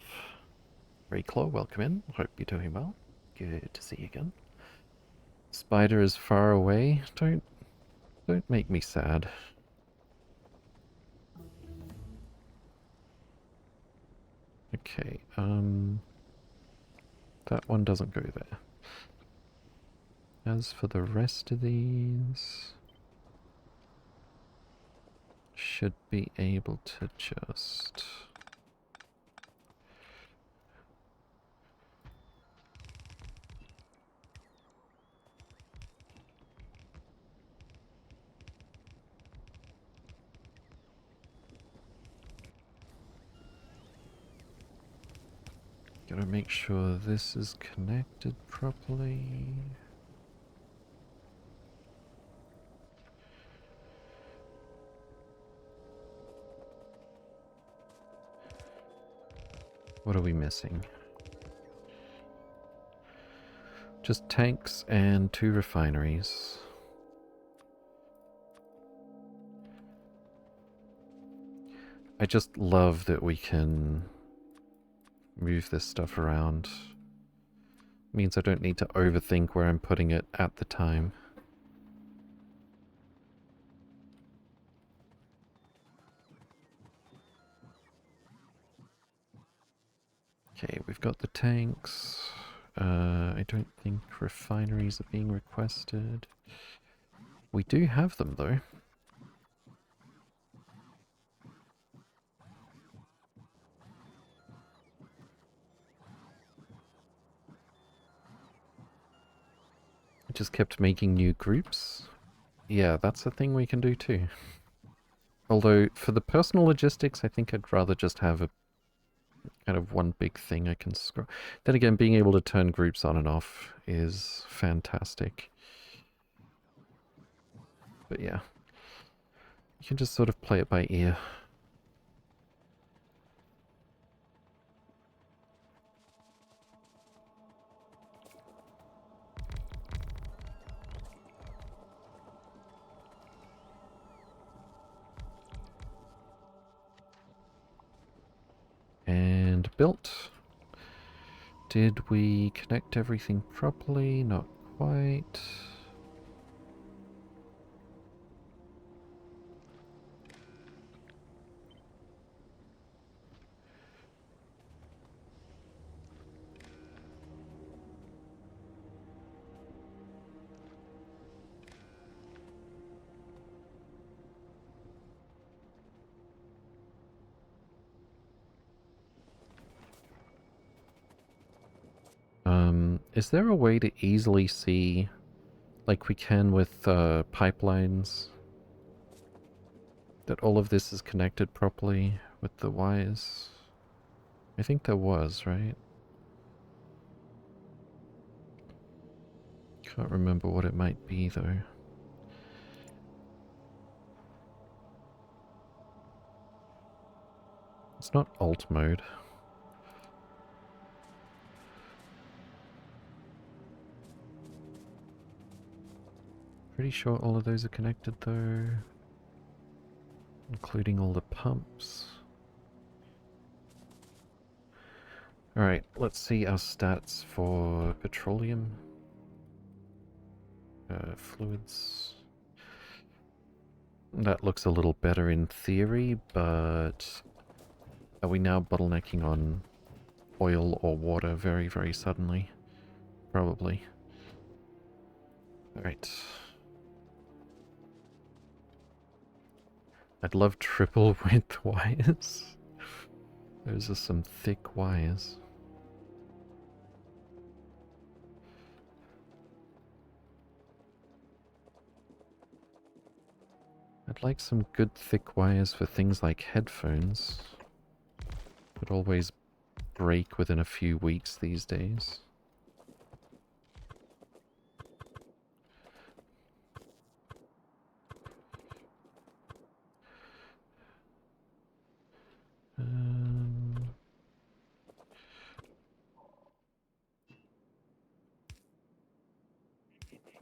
A: Rayclaw, welcome in. Hope you're doing well. Good to see you again. Spider is far away. Don't make me sad. Okay, that one doesn't go there. As for the rest of these, should be able to just... Gotta make sure this is connected properly. What are we missing? Just tanks and 2 refineries. I just love that we can move this stuff around. Means I don't need to overthink where I'm putting it at the time. Okay, we've got the tanks. I don't think refineries are being requested. We do have them though. I just kept making new groups. Yeah, that's a thing we can do too. Although, for the personal logistics, I think I'd rather just have a kind of one big thing I can scroll. Then again, being able to turn groups on and off is fantastic. But yeah, you can just sort of play it by ear. And built. Did we connect everything properly? Not quite. Is there a way to easily see, like we can with pipelines, that all of this is connected properly with the wires? I think there was, right? Can't remember what it might be though. It's not alt mode. Pretty sure all of those are connected though, including all the pumps. Alright, let's see our stats for petroleum. Fluids. That looks a little better in theory, but are we now bottlenecking on oil or water very, very suddenly? Probably. Alright. I'd love triple width wires. Those are some thick wires. I'd like some good thick wires for things like headphones. Would always break within a few weeks these days.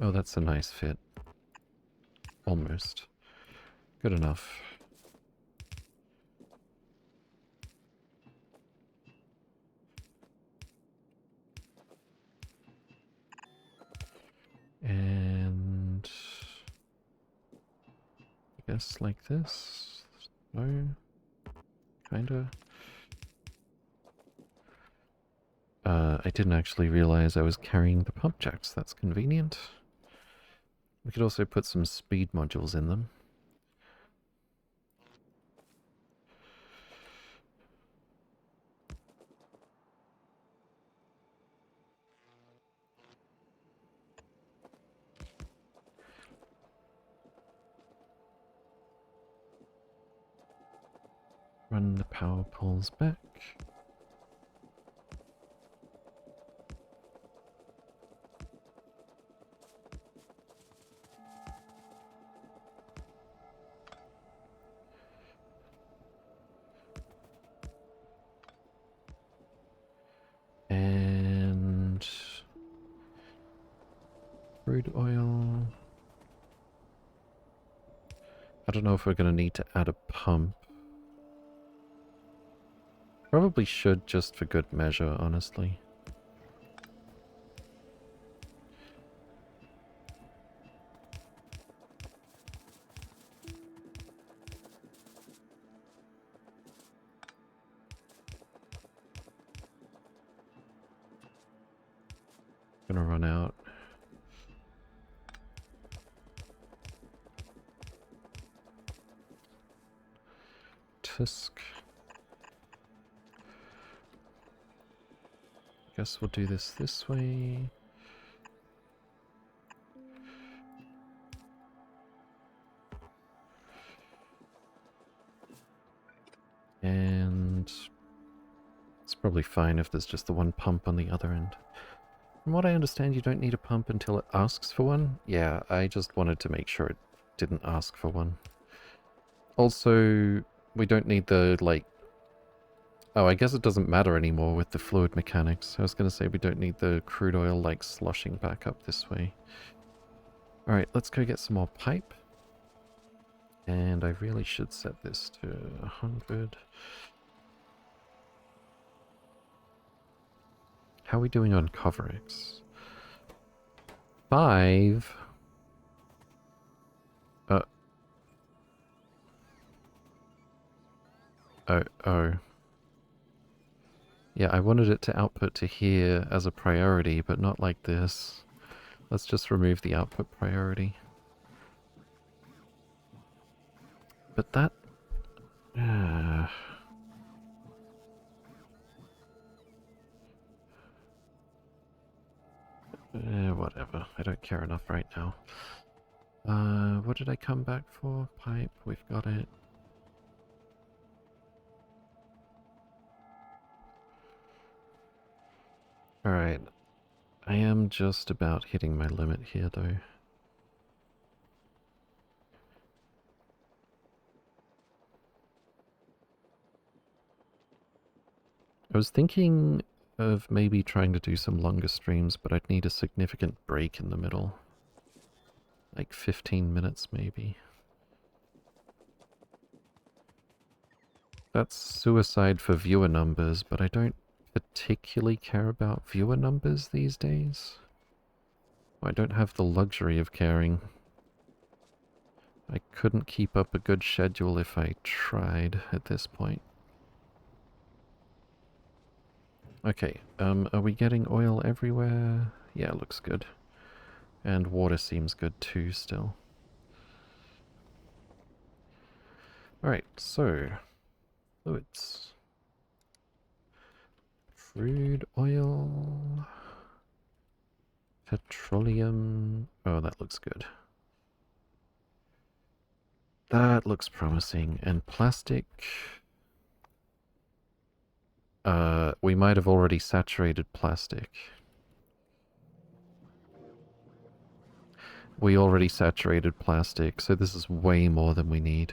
A: Oh, that's a nice fit. Almost. Good enough. And I guess like this. No. Kinda. I didn't actually realize I was carrying the pump jacks. That's convenient. We could also put some speed modules in them. Run the power poles back. And crude oil. I don't know if we're going to need to add a pump. Probably should, just for good measure, honestly. Gonna run out. Tusk. Guess we'll do this way. And it's probably fine if there's just the one pump on the other end. From what I understand, you don't need a pump until it asks for one. Yeah, I just wanted to make sure it didn't ask for one. Also, we don't need the, like... Oh, I guess it doesn't matter anymore with the fluid mechanics. I was going to say we don't need the crude oil, like, sloshing back up this way. Alright, let's go get some more pipe. And I really should set this to 100. How are we doing on Coverix? 5. Oh. Yeah, I wanted it to output to here as a priority, but not like this. Let's just remove the output priority. But that... whatever. I don't care enough right now. What did I come back for? Pipe, we've got it. Alright. I am just about hitting my limit here, though. I was thinking of maybe trying to do some longer streams, but I'd need a significant break in the middle. Like 15 minutes, maybe. That's suicide for viewer numbers, but I don't particularly care about viewer numbers these days. I don't have the luxury of caring. I couldn't keep up a good schedule if I tried at this point. Okay, are we getting oil everywhere? Yeah, looks good. And water seems good too still. Alright, so fluids. Crude oil. Petroleum. Oh, that looks good. That looks promising. And plastic. We might have already saturated plastic. We already saturated plastic, so this is way more than we need.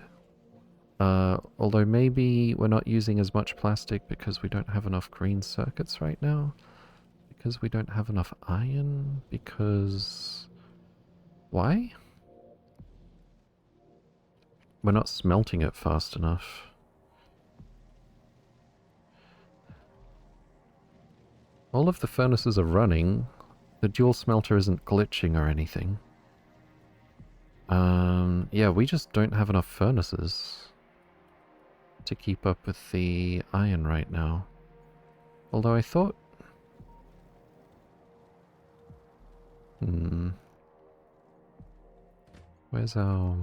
A: Although maybe we're not using as much plastic because we don't have enough green circuits right now. Because we don't have enough iron. Because... why? We're not smelting it fast enough. All of the furnaces are running. The dual smelter isn't glitching or anything. Yeah, we just don't have enough furnaces to keep up with the iron right now. Although I thought... where's our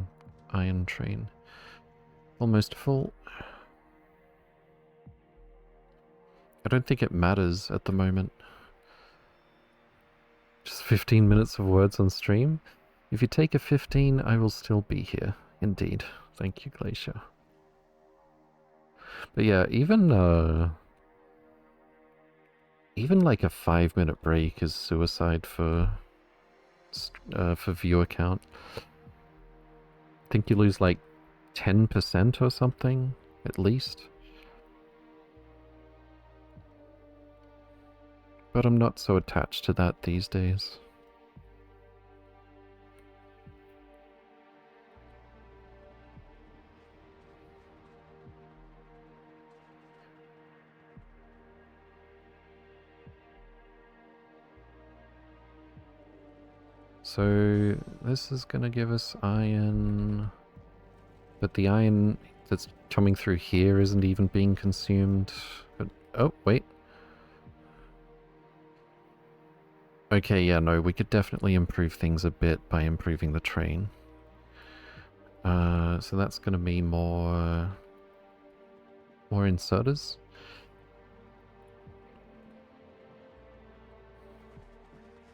A: iron train? Almost full. I don't think it matters at the moment. Just 15 minutes of words on stream. If you take a 15, I will still be here. Indeed. Thank you, Glacier. But yeah, even like a 5-minute break is suicide for viewer count. I think you lose like 10% or something, at least. But I'm not so attached to that these days. So this is gonna give us iron, but the iron that's coming through here isn't even being consumed. But, oh, wait. Okay, yeah, no, we could definitely improve things a bit by improving the train. So that's gonna be more inserters.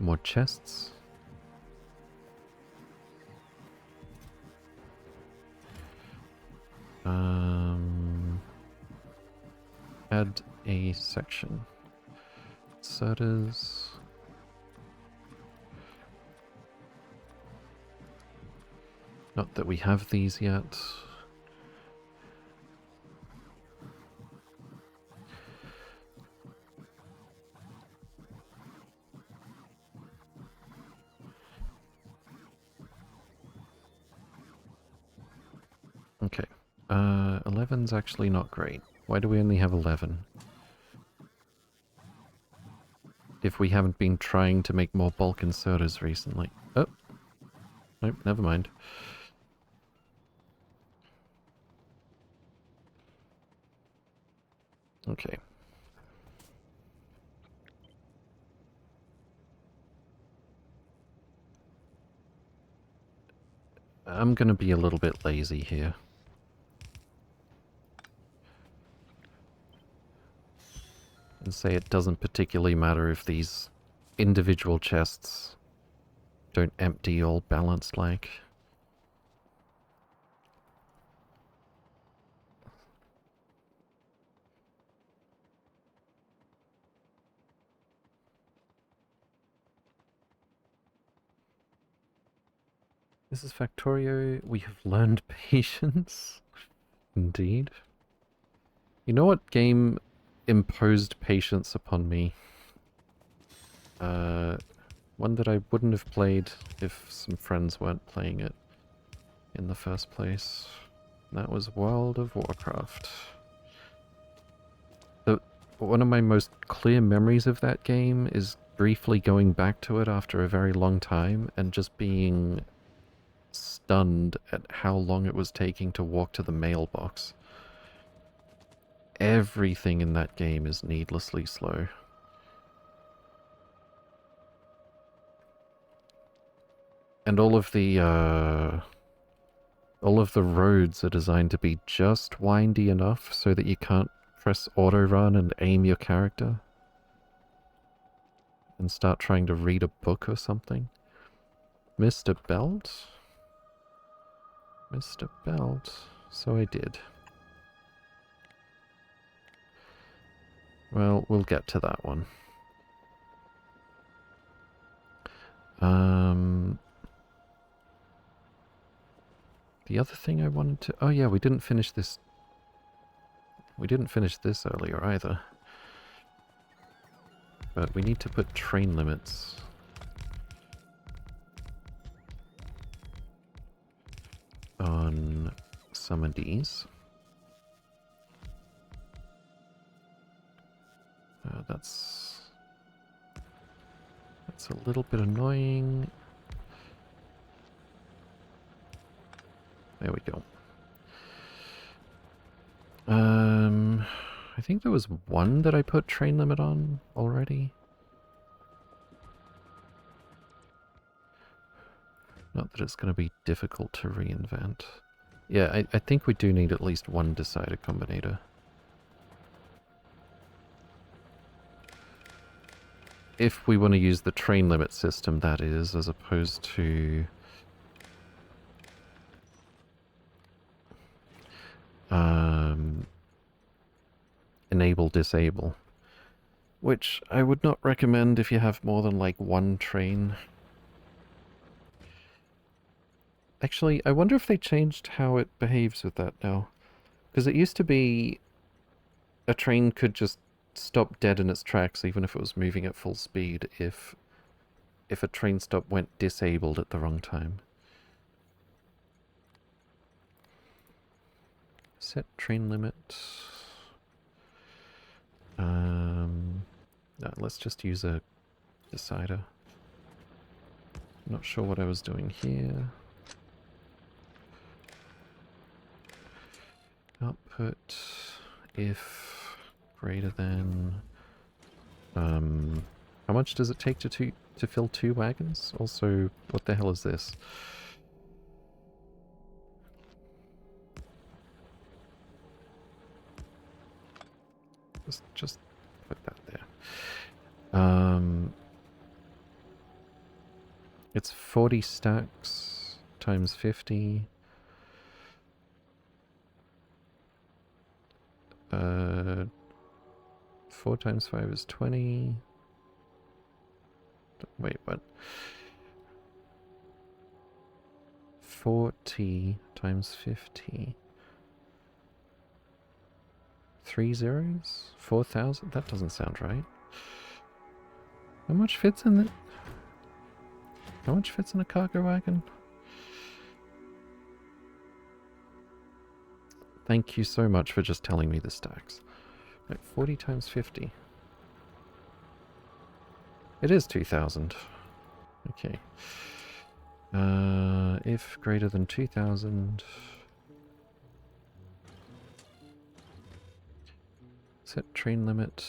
A: More chests. Add a section. Inserters. Not that we have these yet. Okay. 11's actually not great. Why do we only have 11? If we haven't been trying to make more bulk inserters recently. Oh. Nope, never mind. Okay. I'm gonna be a little bit lazy here. And say it doesn't particularly matter if these individual chests don't empty all balanced like. This is Factorio. We have learned patience. Indeed. You know what game imposed patience upon me? One that I wouldn't have played if some friends weren't playing it in the first place. That was World of Warcraft. one of my most clear memories of that game is briefly going back to it after a very long time and just being stunned at how long it was taking to walk to the mailbox. Everything in that game is needlessly slow. And all of the roads are designed to be just windy enough so that you can't press auto run and aim your character and start trying to read a book or something. Mr. Belt? Mr. Belt. So I did. Well, we'll get to that one. The other thing I wanted to... Oh yeah, we didn't finish this... We didn't finish this earlier either. But we need to put train limits on some of these. That's a little bit annoying. There we go. I think there was one that I put train limit on already. Not that it's going to be difficult to reinvent. Yeah, I think we do need at least one decider combinator. If we want to use the train limit system, that is, as opposed to... enable disable, which I would not recommend if you have more than like one train. Actually, I wonder if they changed how it behaves with that now, because it used to be a train could just stop dead in its tracks even if it was moving at full speed if a train stop went disabled at the wrong time. Set train limit. No, let's just use a decider. Not sure what I was doing here. Output if greater than... how much does it take to fill 2 wagons? Also, what the hell is this? Just put that there. It's 40 stacks times 50. 4 times 5 is 20. Wait, what? 40 times 50. 3 zeros? 4,000? That doesn't sound right. How much fits in it? How much fits in a cargo wagon? Thank you so much for just telling me the stacks. Right, 40 times 50. It is 2,000. Okay. If greater than 2,000... Set train limit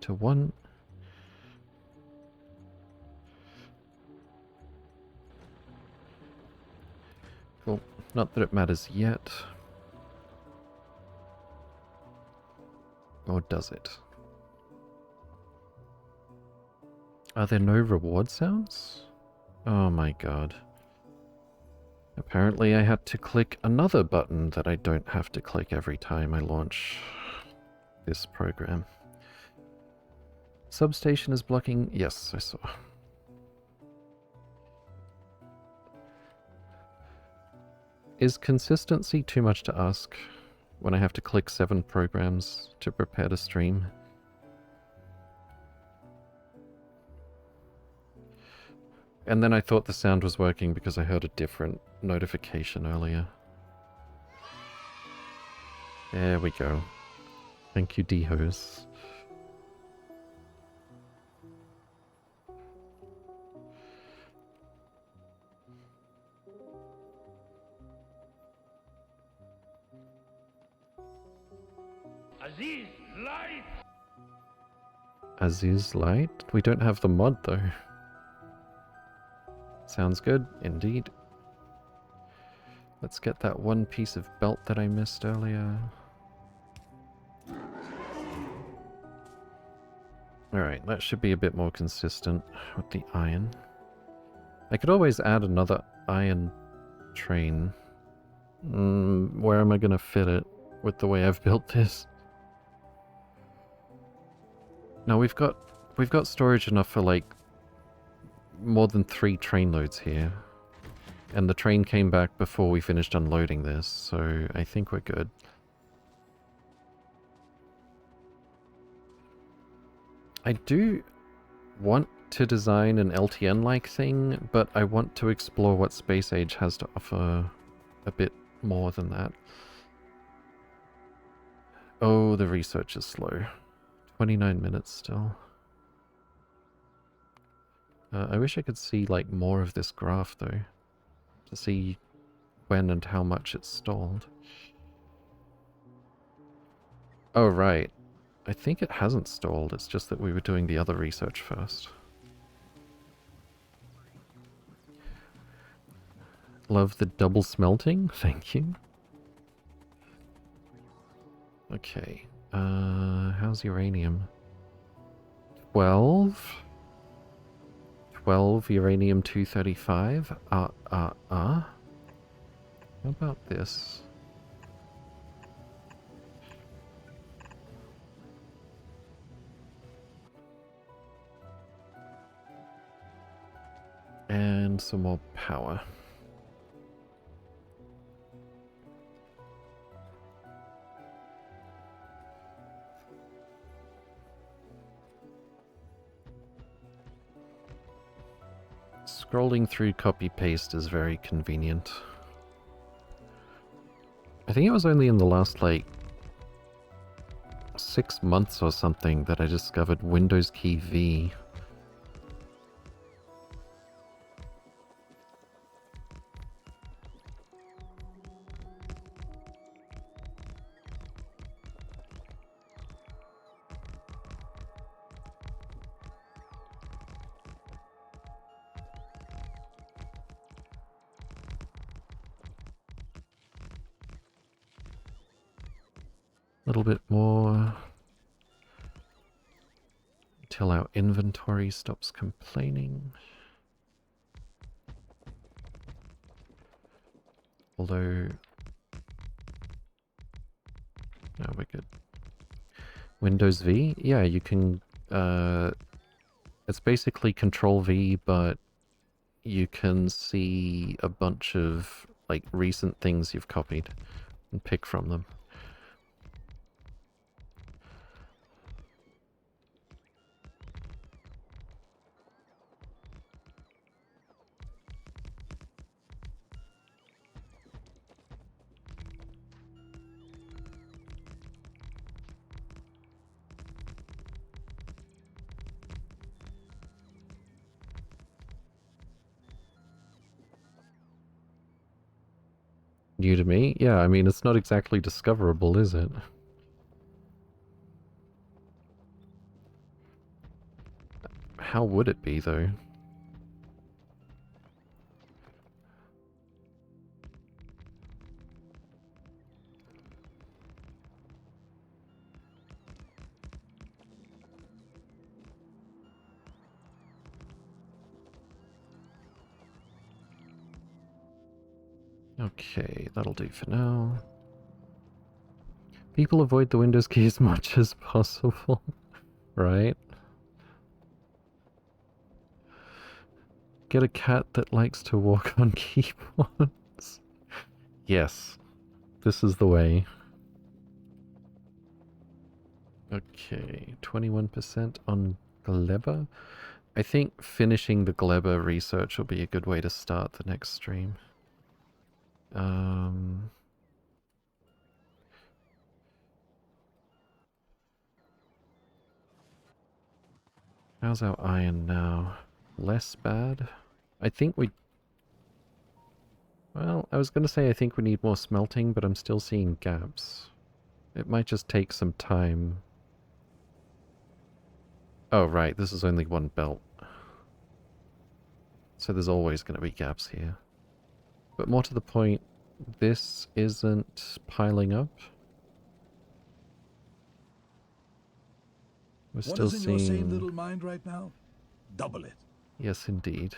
A: to 1. Cool. Not that it matters yet. Or does it? Are there no reward sounds? Oh my god. Apparently I had to click another button that I don't have to click every time I launch this program. Substation is blocking... Yes, I saw. Is consistency too much to ask when I have to click 7 programs to prepare to stream? And then I thought the sound was working because I heard a different notification earlier. There we go. Thank you, D-Hose.
B: Aziz, light!
A: Aziz Light? We don't have the mod though. Sounds good, indeed. Let's get that one piece of belt that I missed earlier. Alright, that should be a bit more consistent with the iron. I could always add another iron train. Where am I gonna fit it with the way I've built this? Now we've got storage enough for like more than 3 train loads here. And the train came back before we finished unloading this, so I think we're good. I do want to design an LTN-like thing, but I want to explore what Space Age has to offer a bit more than that. Oh, the research is slow. 29 minutes still. I wish I could see like more of this graph though, to see when and how much it's stalled. Oh right, I think it hasn't stalled, it's just that we were doing the other research first. Love the double smelting, thank you. Okay, how's uranium? 12? 12 uranium-235? How about this? And some more power. Scrolling through copy-paste is very convenient. I think it was only in the last, like, 6 months or something that I discovered Windows key V. A little bit more until our inventory stops complaining. Although, no, we're good. Windows V? Yeah, you can, it's basically Control V, but you can see a bunch of, like, recent things you've copied and pick from them. New to me? Yeah, I mean, it's not exactly discoverable, is it? How would it be, though? Okay, that'll do for now. People avoid the Windows key as much as possible, right? Get a cat that likes to walk on keyboards. Yes, this is the way. Okay, 21% on Gleba. I think finishing the Gleba research will be a good way to start the next stream. How's our iron now? Less bad? I think we... Well, I was going to say I think we need more smelting, but I'm still seeing gaps. It might just take some time. Oh, right, this is only one belt. So there's always going to be gaps here. But more to the point, this isn't piling up. We're
C: What
A: still
C: is in your sane
A: seeing...
C: little mind right now? Double it.
A: Yes, indeed.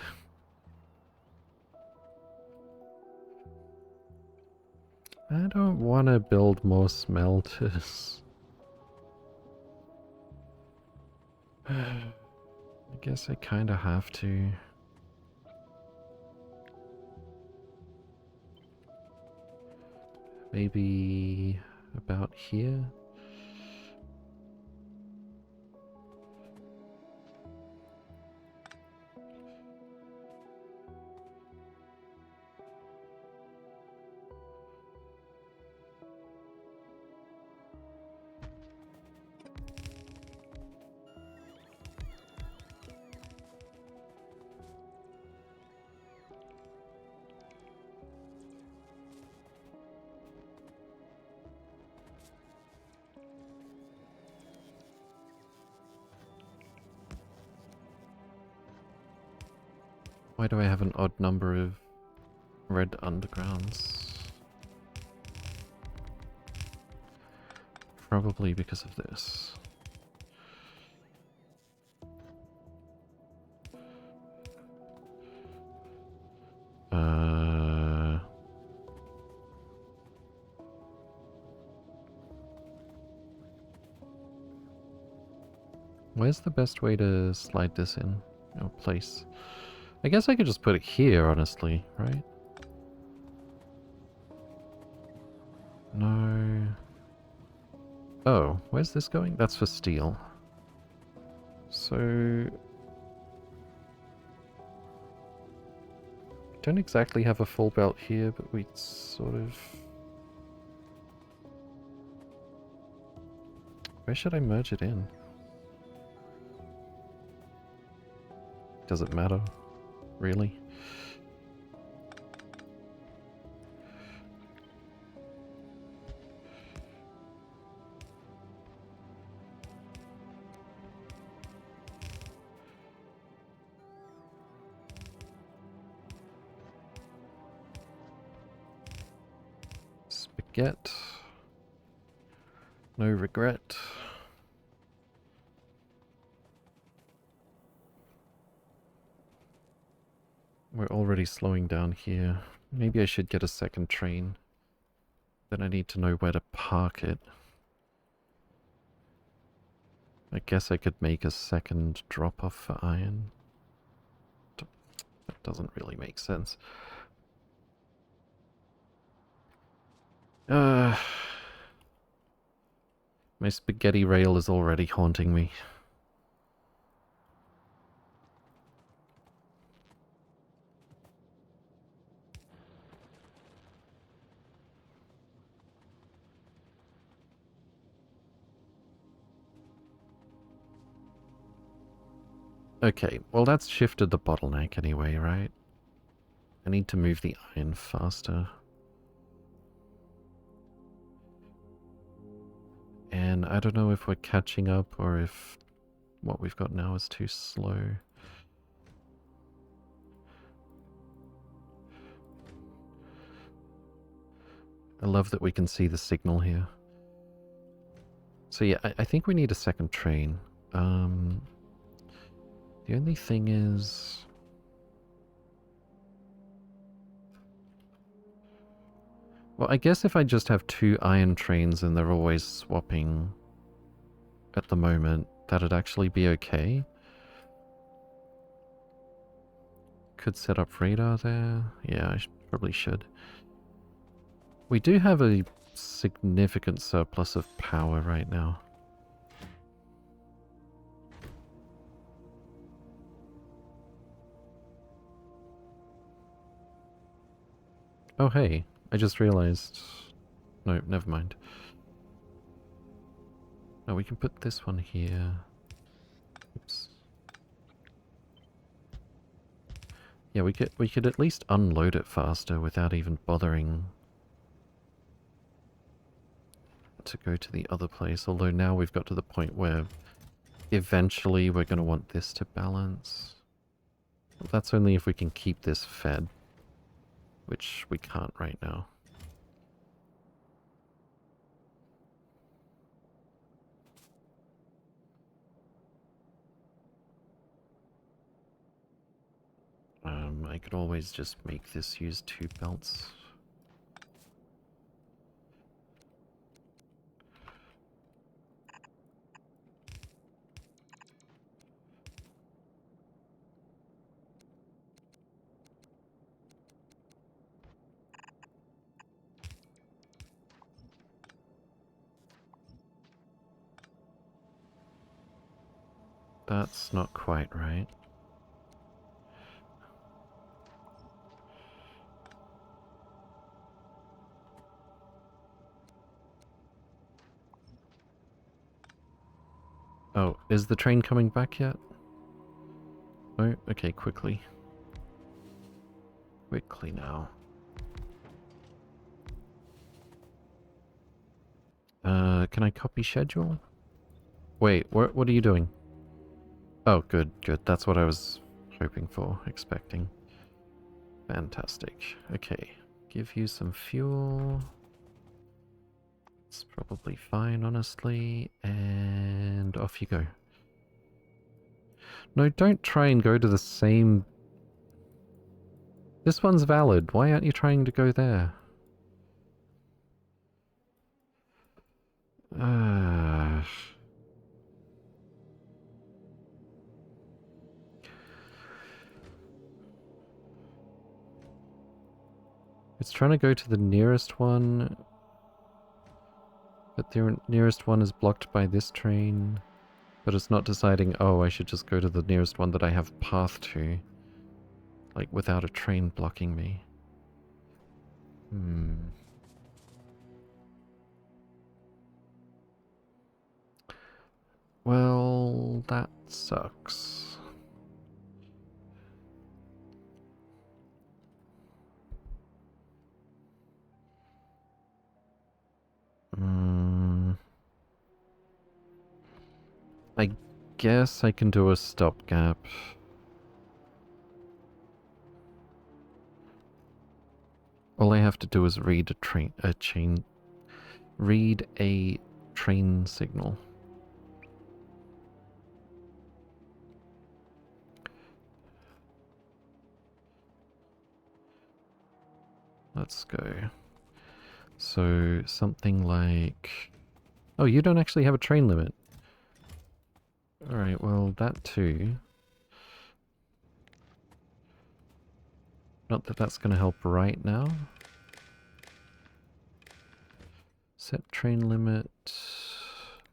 A: I don't want to build more smelters. I guess I kind of have to. Maybe about here? Why do I have an odd number of red undergrounds? Probably because of this. Where's the best way to slide this in? Oh, place. I guess I could just put it here, honestly, right? No. Oh, where's this going? That's for steel. So... don't exactly have a full belt here, but we sort of... Where should I merge it in? Does it matter? Really? Spaghetti. No regret. We're already slowing down here. Maybe I should get a second train. Then I need to know where to park it. I guess I could make a second drop-off for iron. That doesn't really make sense. My spaghetti rail is already haunting me. Okay, well that's shifted the bottleneck anyway, right? I need to move the iron faster. And I don't know if we're catching up or if what we've got now is too slow. I love that we can see the signal here. So yeah, I think we need a second train. The only thing is... well, I guess if I just have two iron trains and they're always swapping at the moment, that'd actually be okay. Could set up radar there. Yeah, I probably should. We do have a significant surplus of power right now. Oh hey, I just realized... no, never mind. No, we can put this one here. Oops. Yeah, we could at least unload it faster without even bothering to go to the other place. Although now we've got to the point where eventually we're going to want this to balance. Well, that's only if we can keep this fed, which we can't right now. I could always just make this use 2 belts. That's not quite right. Oh, is the train coming back yet? Oh, okay, quickly. Quickly now. Can I copy schedule? Wait, what are you doing? Oh, good, good. That's what I was hoping for, expecting. Fantastic. Okay, give you some fuel. It's probably fine, honestly. And off you go. No, don't try and go to the same... This one's valid. Why aren't you trying to go there? It's trying to go to the nearest one, but the nearest one is blocked by this train. But it's not deciding, oh, I should just go to the nearest one that I have path to. Like, without a train blocking me. Well, that sucks. I guess I can do a stopgap. All I have to do is read read a train signal. Let's go. So something like... Oh, you don't actually have a train limit. Alright, well, that too. Not that that's going to help right now. Set train limit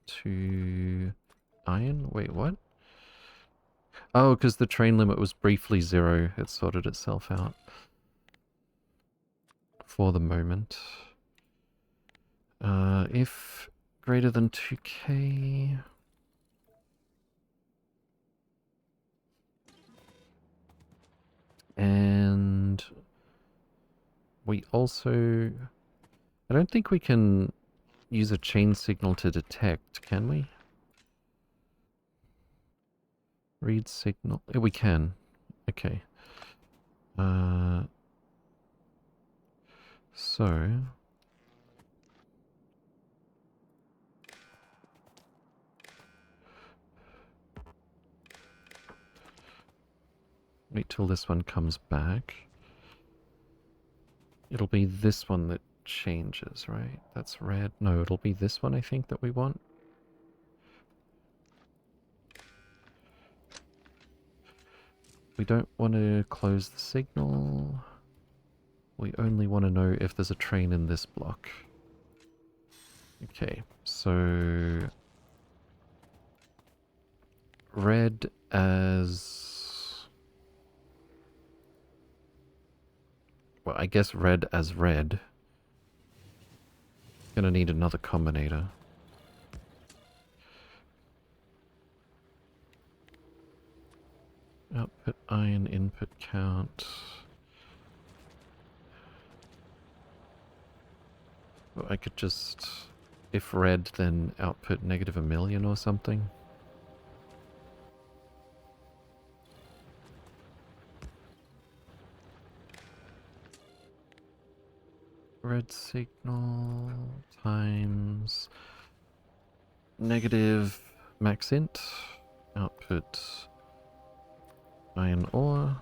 A: to iron? Wait, what? Oh, because the train limit was briefly 0. It sorted itself out. For the moment. If greater than 2k... And we also... I don't think we can use a chain signal to detect, can we? Read signal. We can. Okay. So... Wait till this one comes back. It'll be this one that changes, right? That's red. No, it'll be this one, I think, that we want. We don't want to close the signal. We only want to know if there's a train in this block. Okay, so... Red as... Well, I guess red as red. Gonna need another combinator. Output iron, input count. Well, I could just, if red, then output negative 1,000,000 or something. Red signal times negative max int, output iron ore.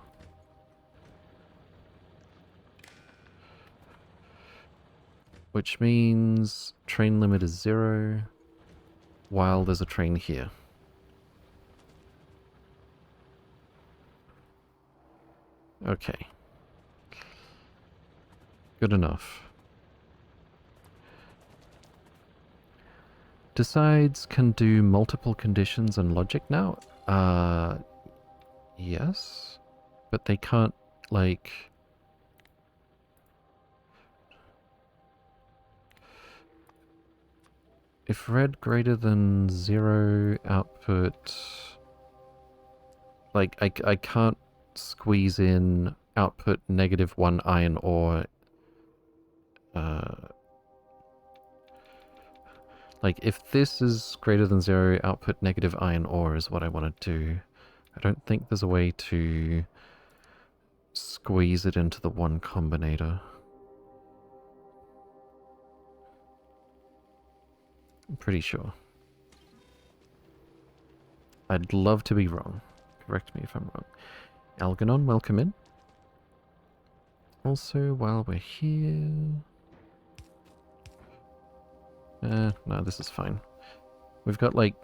A: Which means train limit is 0 while there's a train here. Okay. Good enough. Decides can do multiple conditions and logic now? Yes. But they can't, like... If red greater than 0 output... Like, I can't squeeze in output negative 1 iron ore. Like, if this is greater than 0, output negative iron ore is what I want to do. I don't think there's a way to squeeze it into the one combinator. I'm pretty sure. I'd love to be wrong. Correct me if I'm wrong. Algernon, welcome in. Also, while we're here... no, this is fine. We've got like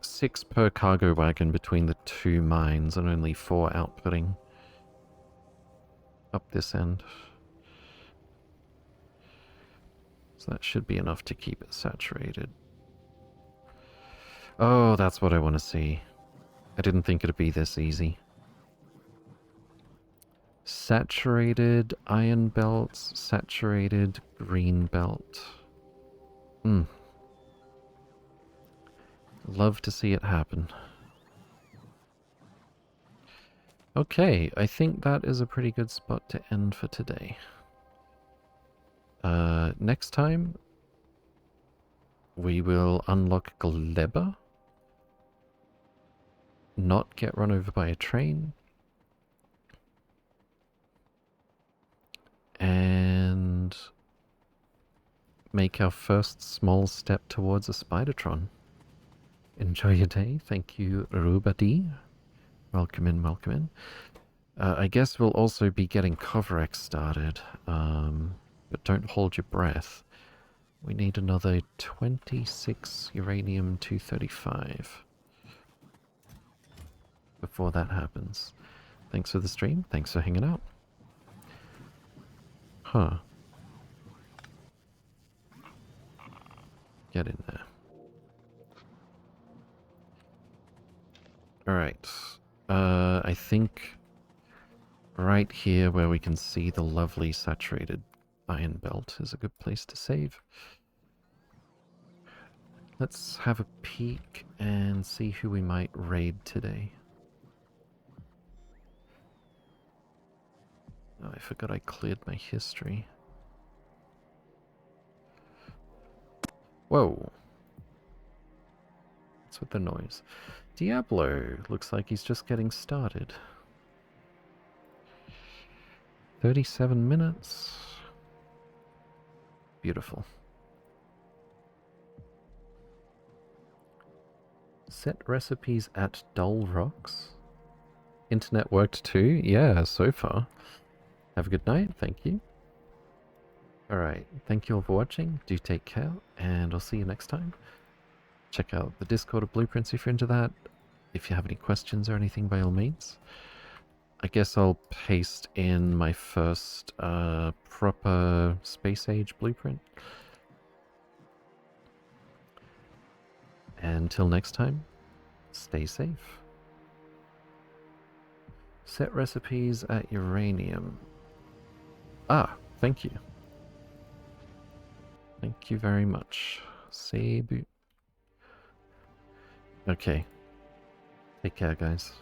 A: 6 per cargo wagon between the 2 mines and only 4 outputting up this end. So that should be enough to keep it saturated. Oh, that's what I want to see. I didn't think it'd be this easy. Saturated iron belts, saturated green belt. Love to see it happen. Okay, I think that is a pretty good spot to end for today. Next time, we will unlock Gleba. Not get run over by a train. And make our first small step towards a Spidertron. Enjoy your day. Thank you, Rubadi. Welcome in, welcome in. I guess we'll also be getting Coverex started, but don't hold your breath. We need another 26 uranium-235 before that happens. Thanks for the stream. Thanks for hanging out. Huh. Get in there. Alright. I think right here where we can see the lovely saturated iron belt is a good place to save. Let's have a peek and see who we might raid today. Oh, I forgot I cleared my history. Whoa. What's with the noise? Diablo looks like he's just getting started. 37 minutes. Beautiful. Set recipes at Dull Rocks. Internet worked too? Yeah, so far. Have a good night. Thank you. Alright, thank you all for watching. Do take care, and I'll see you next time. Check out the Discord of Blueprints if you're into that. If you have any questions or anything, by all means. I guess I'll paste in my first proper space age blueprint. Until next time, stay safe. Set recipes at uranium. Ah, thank you. Thank you very much. Cebu. Okay. Take care, guys.